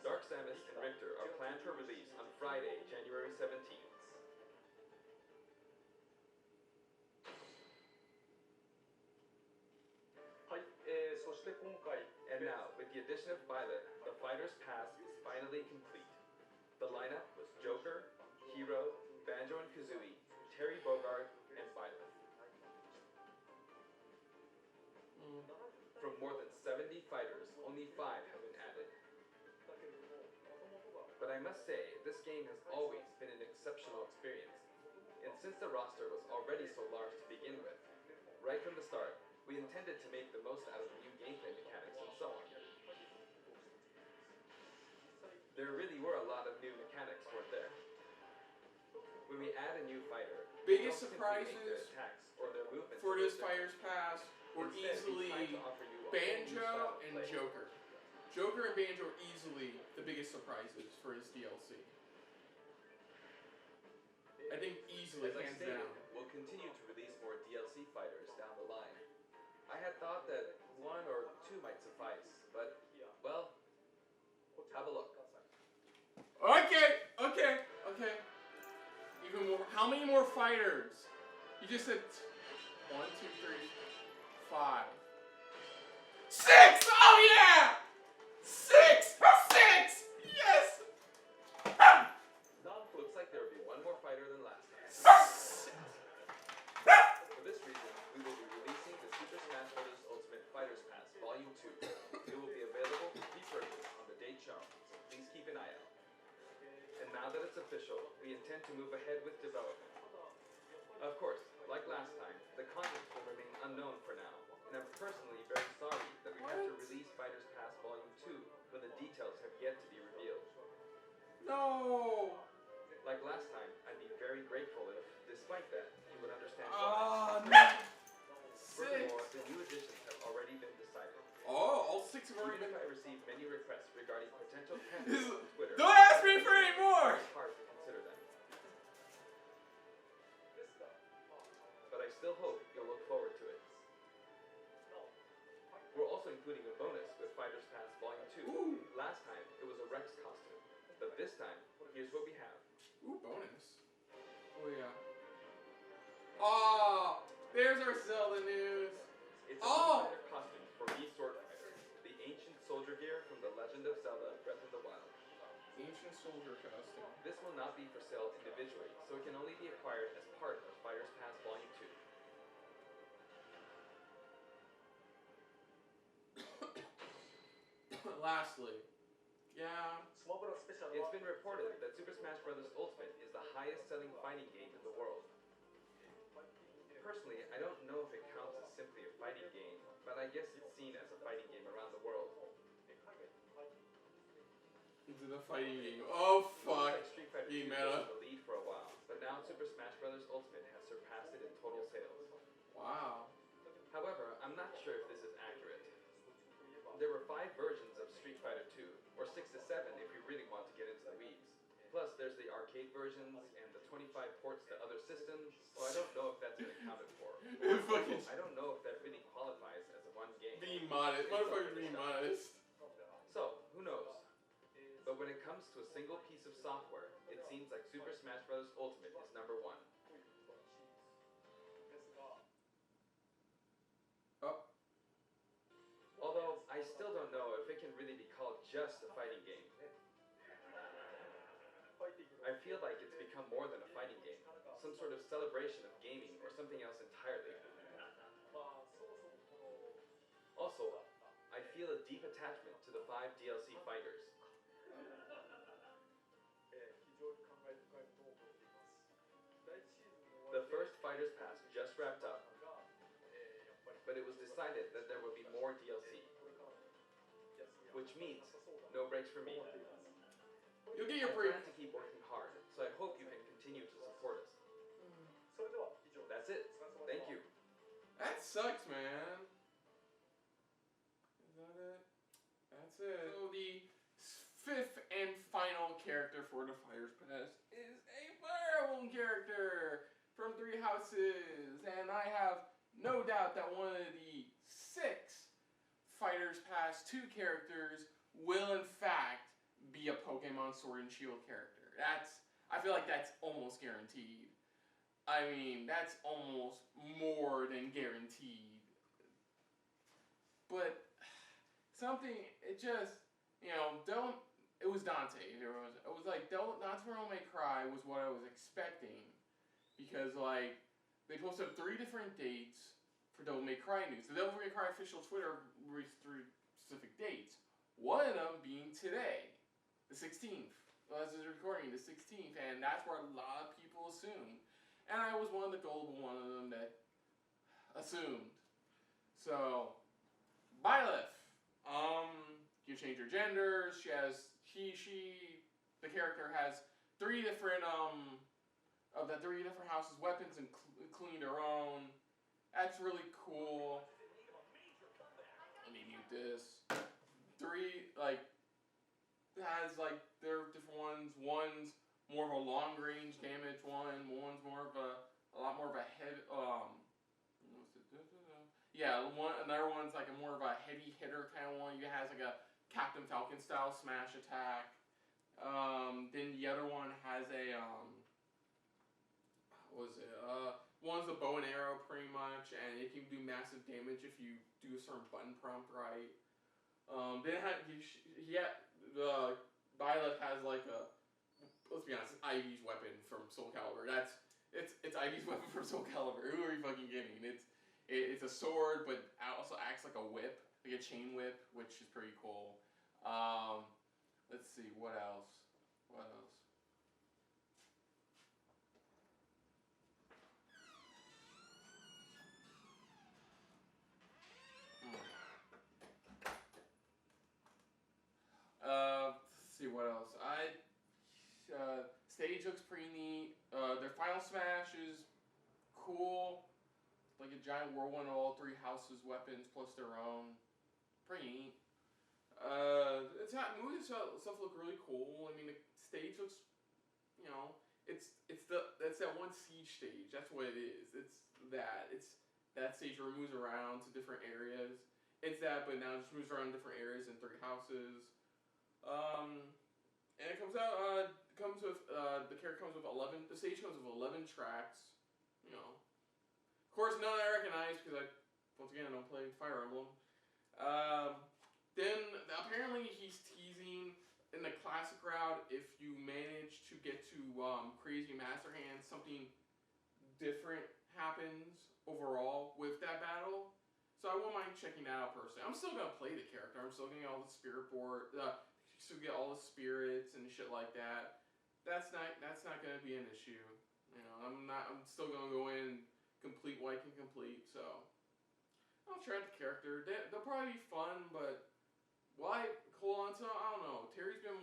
[SPEAKER 2] Dark Samus and Richter are planned for release on Friday, January 17th. And now, with the addition of Byleth, the Fighter's Pass is finally complete. The lineup was Joker, Hero, Banjo and Kazooie, Terry Bogard, and Byleth. From more than 70 fighters, only 5 have been added. But I must say, this game has always been an exceptional experience. And since the roster was already so large to begin with, right from the start, we intended to make the most out of the new gameplay mechanics and so on. There really were a lot of new mechanics, weren't there? When we add a new fighter, we
[SPEAKER 1] Biggest
[SPEAKER 2] don't simply make their
[SPEAKER 1] surprises
[SPEAKER 2] attacks or their movements
[SPEAKER 1] for this
[SPEAKER 2] different.
[SPEAKER 1] Fighter's Pass were
[SPEAKER 2] Instead, we
[SPEAKER 1] easily
[SPEAKER 2] try to offer you a whole new
[SPEAKER 1] Banjo
[SPEAKER 2] style of
[SPEAKER 1] and
[SPEAKER 2] play.
[SPEAKER 1] Joker. Joker and Banjo are easily the biggest surprises for his DLC. I think easily,
[SPEAKER 2] As I
[SPEAKER 1] hands
[SPEAKER 2] stated,
[SPEAKER 1] down.
[SPEAKER 2] we'll continue to release more DLC fighters down the line. I had thought that 1 or 2 might suffice, but, well, have a look.
[SPEAKER 1] Okay. Even more. How many more fighters? You just said 1, 2, 3, 5. 6! Oh yeah! 6! 6! Yes!
[SPEAKER 2] Looks like there will be 1 more fighter than last time.
[SPEAKER 1] 6!
[SPEAKER 2] For this reason, we will be releasing the Super Smash Bros. Ultimate Fighters Pass Volume 2. It will be available to be purchased on the date shown, so please keep an eye out. And now that it's official, we intend to move ahead with development. Of course, like last time, the contents will remain unknown for now, and I'm personally very sorry that we have to release Fighters Pass Volume 2 when the details have yet to be revealed.
[SPEAKER 1] No!
[SPEAKER 2] Like last time, I'd be very grateful if, despite that, you would understand
[SPEAKER 1] Ah,
[SPEAKER 2] why.
[SPEAKER 1] no! 6!
[SPEAKER 2] Furthermore, the new additions have already been decided.
[SPEAKER 1] Oh, all 6 have already
[SPEAKER 2] Even
[SPEAKER 1] been.
[SPEAKER 2] if I receive many requests regarding potential candidates on Twitter,
[SPEAKER 1] Don't ask me for any more!
[SPEAKER 2] it's hard to consider them. But I still hope you'll look forward to it. We're also including a bonus with Fighters Pass Volume 2.
[SPEAKER 1] Ooh.
[SPEAKER 2] Last time, it was a Rex costume. But this time, here's what we have.
[SPEAKER 1] Ooh, bonus. Oh yeah. Oh, there's our Zelda news.
[SPEAKER 2] It's a
[SPEAKER 1] Oh!
[SPEAKER 2] new fighter costume for Mii Sword Fighter, the ancient soldier gear from The Legend of Zelda Breath of the Wild.
[SPEAKER 1] Ancient soldier costume.
[SPEAKER 2] This will not be for sale individually, so it can only be acquired as part of Fighters Pass Volume 2.
[SPEAKER 1] Lastly, yeah.
[SPEAKER 2] It's been reported that Super Smash Bros. Ultimate is the highest-selling fighting game in the world. Personally, I don't know if it counts as simply a fighting game, but I guess it's seen as a fighting game around the world.
[SPEAKER 1] Into the fighting game. Oh fuck.
[SPEAKER 2] Looks like Street Fighter
[SPEAKER 1] Being
[SPEAKER 2] 2
[SPEAKER 1] meta.
[SPEAKER 2] was in the lead for a while, but now Super Smash Bros. Ultimate has surpassed it in total sales.
[SPEAKER 1] Wow.
[SPEAKER 2] However, I'm not sure if this is accurate. There were 5 versions of Street Fighter 2, or 6 to 7 if you really want to get into the weeds. Plus, there's the arcade versions and the 25 ports to other systems, so I don't know if that's been accounted for.
[SPEAKER 1] Fucking
[SPEAKER 2] I don't know if that really qualifies as a one game.
[SPEAKER 1] being modest. Motherfuckers being modest.
[SPEAKER 2] So, who knows? But when it comes to a single piece of software, it seems like Super Smash Bros. Ultimate is number 1.
[SPEAKER 1] Oh.
[SPEAKER 2] Although, I still don't know if it can really be called just a fighting game. I feel like it's become more than a fighting game, some sort of celebration of gaming or 5 DLC fighters.
[SPEAKER 5] 非常に感慨深いものを覚えています。第一シーズンの終
[SPEAKER 2] The
[SPEAKER 5] わりで
[SPEAKER 2] first Fighters Pass just wrapped up,
[SPEAKER 5] が、やっぱり
[SPEAKER 2] but it was decided that there would be more DLC,
[SPEAKER 5] これからの休みは
[SPEAKER 2] which means
[SPEAKER 5] なさそうだ
[SPEAKER 2] no breaks for me.
[SPEAKER 5] と思っています。
[SPEAKER 1] You'll get
[SPEAKER 2] I
[SPEAKER 1] your break.
[SPEAKER 2] plan to keep working hard, so I hope you can continue to support us.
[SPEAKER 5] それでは以上です。
[SPEAKER 2] That's it.
[SPEAKER 5] お疲れ様でした
[SPEAKER 2] Thank you.
[SPEAKER 1] That sucks, man. Is that it? That's it. So the fifth and final character for the Fighters Pass is a Fire Emblem character from Three Houses, and I have no doubt that one of the 6 Fighters Pass 2 characters will in fact be a Pokemon Sword and Shield character. I feel like that's almost guaranteed. I mean, that's almost more than guaranteed. But something, it just, it was Dante. It was like, Dante Devil May Cry was what I was expecting. Because, like, they posted 3 different dates for Devil May Cry news. The Devil May Cry official Twitter released 3 specific dates. One of them being today, the 16th. Well, as is recording, the 16th. And that's where a lot of people assume. And I was one of the gullible one of them that assumed. So, Byleth. You change her gender. She, the character has 3 different, of the 3 different houses' weapons, including her own. That's really cool. Let me mute this. 3, has, there are different ones. One's more of a long range damage one. One's more of a lot more of a heavy. Another one's like a more of a heavy hitter kind of one. It has like a Captain Falcon style smash attack. Then the other one has a one's a bow and arrow pretty much, and it can do massive damage if you do a certain button prompt right. Then Byleth has like a, let's be honest, it's Ivy's weapon from Soul Calibur. It's Ivy's weapon from Soul Calibur. Who are you fucking kidding? It's a sword, but it also acts like a whip, like a chain whip, which is pretty cool. Let's see, what else? Let's see what else. Stage looks pretty neat. Their final smash is cool. Like a giant whirlwind of all 3 houses' weapons plus their own. Pretty neat. Movies stuff look really cool. I mean, the stage looks, that's that one siege stage. That's what it is. It's that stage where it moves around to different areas. It's that, but now it just moves around different areas in 3 houses. And it comes out. The character comes with 11. The stage comes with 11 tracks. Of course, none I recognize because once again, I don't play Fire Emblem. Then apparently he's teasing in the classic route. If you manage to get to Crazy Master Hand, something different happens overall with that battle. So I won't mind checking that out personally. I'm still gonna play the character. I'm still getting all the spirit board. Still get all the spirits and shit like that. That's not gonna be an issue. I'm still gonna go in complete what I can complete. So I'll try out the character. They'll probably be fun, but I don't know. Terry and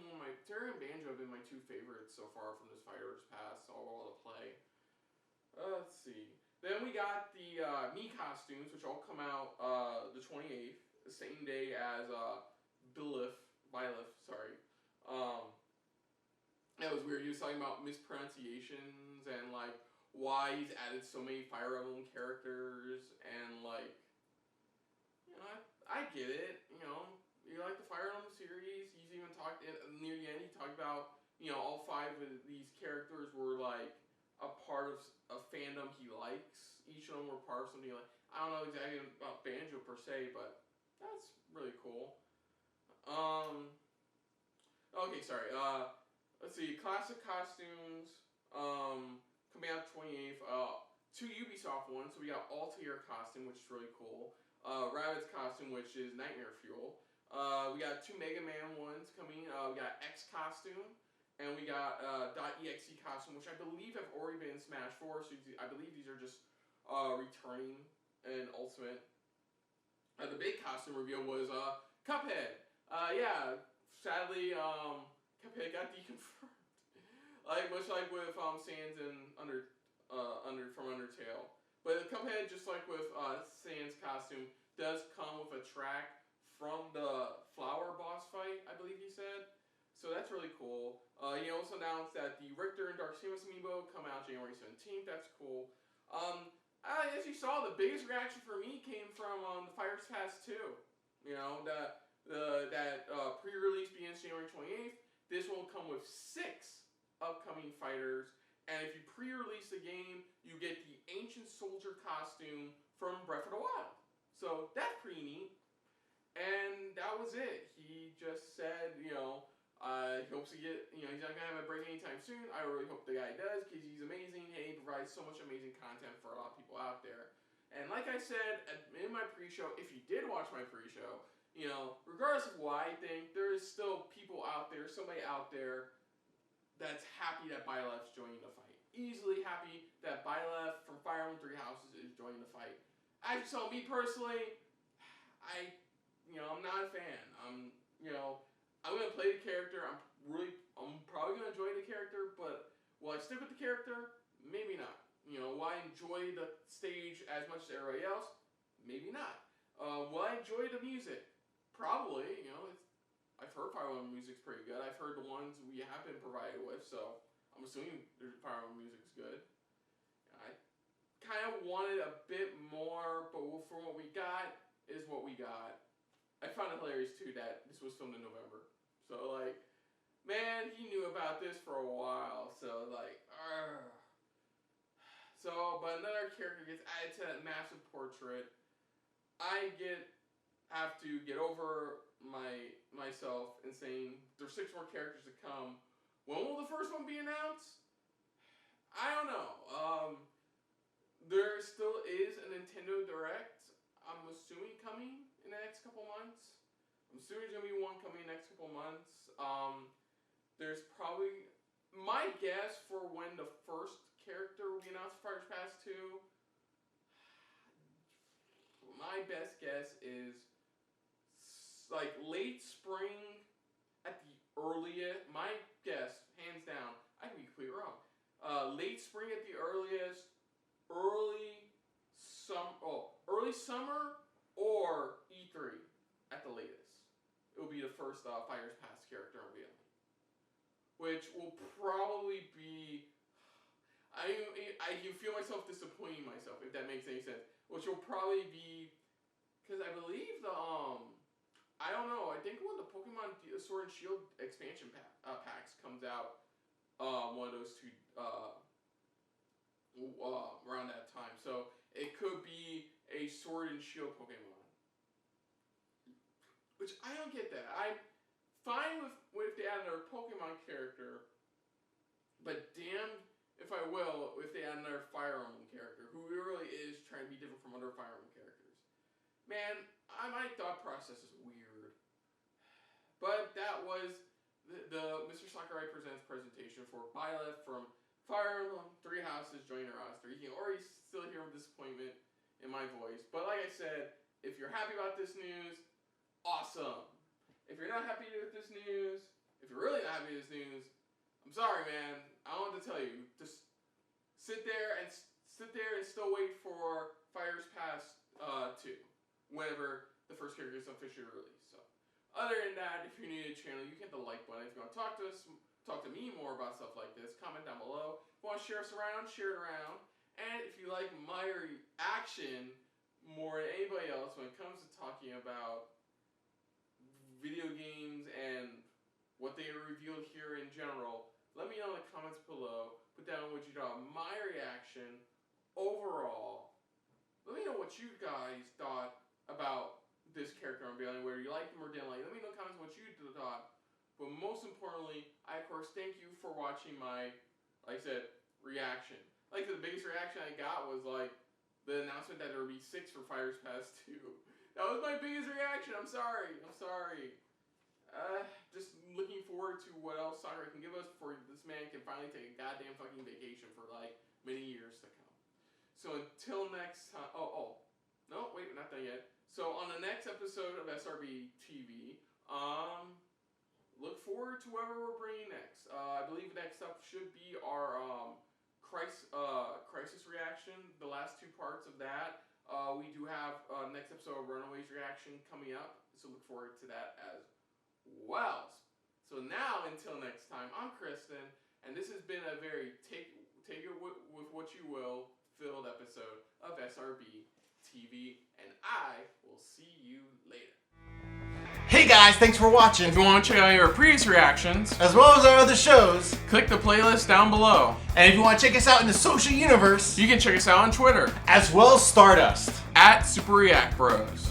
[SPEAKER 1] Banjo have been my 2 favorites so far from this Fighters Pass. All to play. Let's see. Then we got the Mii costumes, which all come out the 28th, the same day as Byleth. Sorry. That was weird. He was talking about mispronunciations and why he's added so many Fire Emblem characters and I get it. You like the Fire Emblem series. He's even talked near the end. He talked about all 5 of these characters were a part of a fandom he likes. Each of them were part of something I don't know exactly about Banjo per se, but that's really cool. Okay, sorry. Let's see. Classic costumes. Coming out 28th. 2 Ubisoft ones. So we got Altair costume, which is really cool. Rabbit's costume, which is Nightmare Fuel. We got 2 Mega Man ones coming. We got X costume, and we got .exe costume, which I believe have already been in Smash 4. So I believe these are just returning in Ultimate. The big costume reveal was Cuphead. Yeah, sadly, Cuphead got deconfirmed. Much like with Sans and from Undertale. But Cuphead, just like with Sans costume, does come with a track from the flower boss fight, I believe he said. So that's really cool. He also announced that the Richter and Dark Samus amiibo come out January 17th. That's cool. As you saw, the biggest reaction for me came from the Fighters Pass 2. You know, that pre-release begins January 28th. This will come with 6 upcoming fighters. And if you pre-release the game, you get the Ancient Soldier costume from Breath of the Wild. So that's pretty neat. And that was it. He just said, he hopes to get, he's not going to have a break anytime soon. I really hope the guy does, because he's amazing. And he provides so much amazing content for a lot of people out there. And like I said in my pre-show, if you did watch my pre-show, regardless of what I think, there is still people out there, somebody out there that's happy that Byleth's joining the fight. Easily happy that Byleth from Fire Emblem Three Houses is joining the fight. As you saw, me personally, I'm not a fan. I'm gonna play the character. I'm probably gonna enjoy the character, but will I stick with the character? Maybe not. Will I enjoy the stage as much as everybody else? Maybe not. Will I enjoy the music? Probably. I've heard Fire Emblem music's pretty good. I've heard the ones we have been provided with, so I'm assuming the Fire Emblem music's good. I kind of wanted a bit more, but from what we got is what we got. I found it hilarious too that this was filmed in November. So man, he knew about this for a while. So but another character gets added to that massive portrait. I have to get over myself and saying there's 6 more characters to come. When will the first one be announced? I don't know. There still is a Nintendo Direct, I'm assuming, coming in the next couple months. I'm assuming there's going to be one coming in the next couple months. There's probably, my guess for when the first character will be announced for Fighters Pass 2, my best guess is late spring at the earliest. My guess, hands down, I can be completely wrong. Late spring at the earliest, early summer or E3 at the latest. It will be the first Fighters Pass character unveiling, which will probably be. I feel myself disappointing myself, if that makes any sense. Which will probably be, because I believe I don't know. I think when the Pokemon Sword and Shield expansion packs comes out, one of those 2 around that time. So it could be a Sword and Shield Pokemon, which I don't get that. I'm fine with if they add another Pokemon character, but damn if I will if they add another Fire Emblem character who really is trying to be different from other Fire Emblem characters. Man, my thought process is weird. But that was the Mr. Sakurai Presents presentation for Byleth from Fire Emblem Three Houses joining the roster. You can already still hear disappointment in my voice. But like I said, if you're happy about this news, awesome. If you're not happy with this news, if you're really not happy with this news, I'm sorry, man. I don't want to tell you. Just sit there and still wait for Fighters Pass 2, whenever the first character is officially released. So, other than that, if you're new to the channel, you hit the like button. If you want to talk to me more about stuff like this, comment down below. If you want to share us around, share it around. And if you like my reaction more than anybody else when it comes to talking about video games and what they revealed here in general, let me know in the comments below. Put down what you thought of my reaction overall. Let me know what you guys thought about this character unveiling, whether you liked him or didn't like him. Let me know in the comments what you thought. But most importantly, I of course thank you for watching my, like I said, reaction. The biggest reaction I got was the announcement that there would be 6 for Fighters Pass 2. That was my biggest reaction. I'm sorry. Just looking forward to what else Sakurai can give us before this man can finally take a goddamn fucking vacation for like many years to come. So until next time. No, wait, we're not done yet. So on the next episode of SRB TV, look forward to whoever we're bringing next. I believe next up should be our crisis reaction. The last two parts of that. We do have next episode of Runaways reaction coming up, so look forward to that as well. So now, until next time, I'm Kristen, and this has been a very take it with what you will filled episode of SRB TV, and I will see you later.
[SPEAKER 6] Hey guys, thanks for watching.
[SPEAKER 1] If you want to check out our previous reactions,
[SPEAKER 6] as well as our other shows,
[SPEAKER 1] click the playlist down below.
[SPEAKER 6] And if you want to check us out in the social universe,
[SPEAKER 1] you can check us out on Twitter,
[SPEAKER 6] as well as Stardust,
[SPEAKER 1] @SuperReactBros.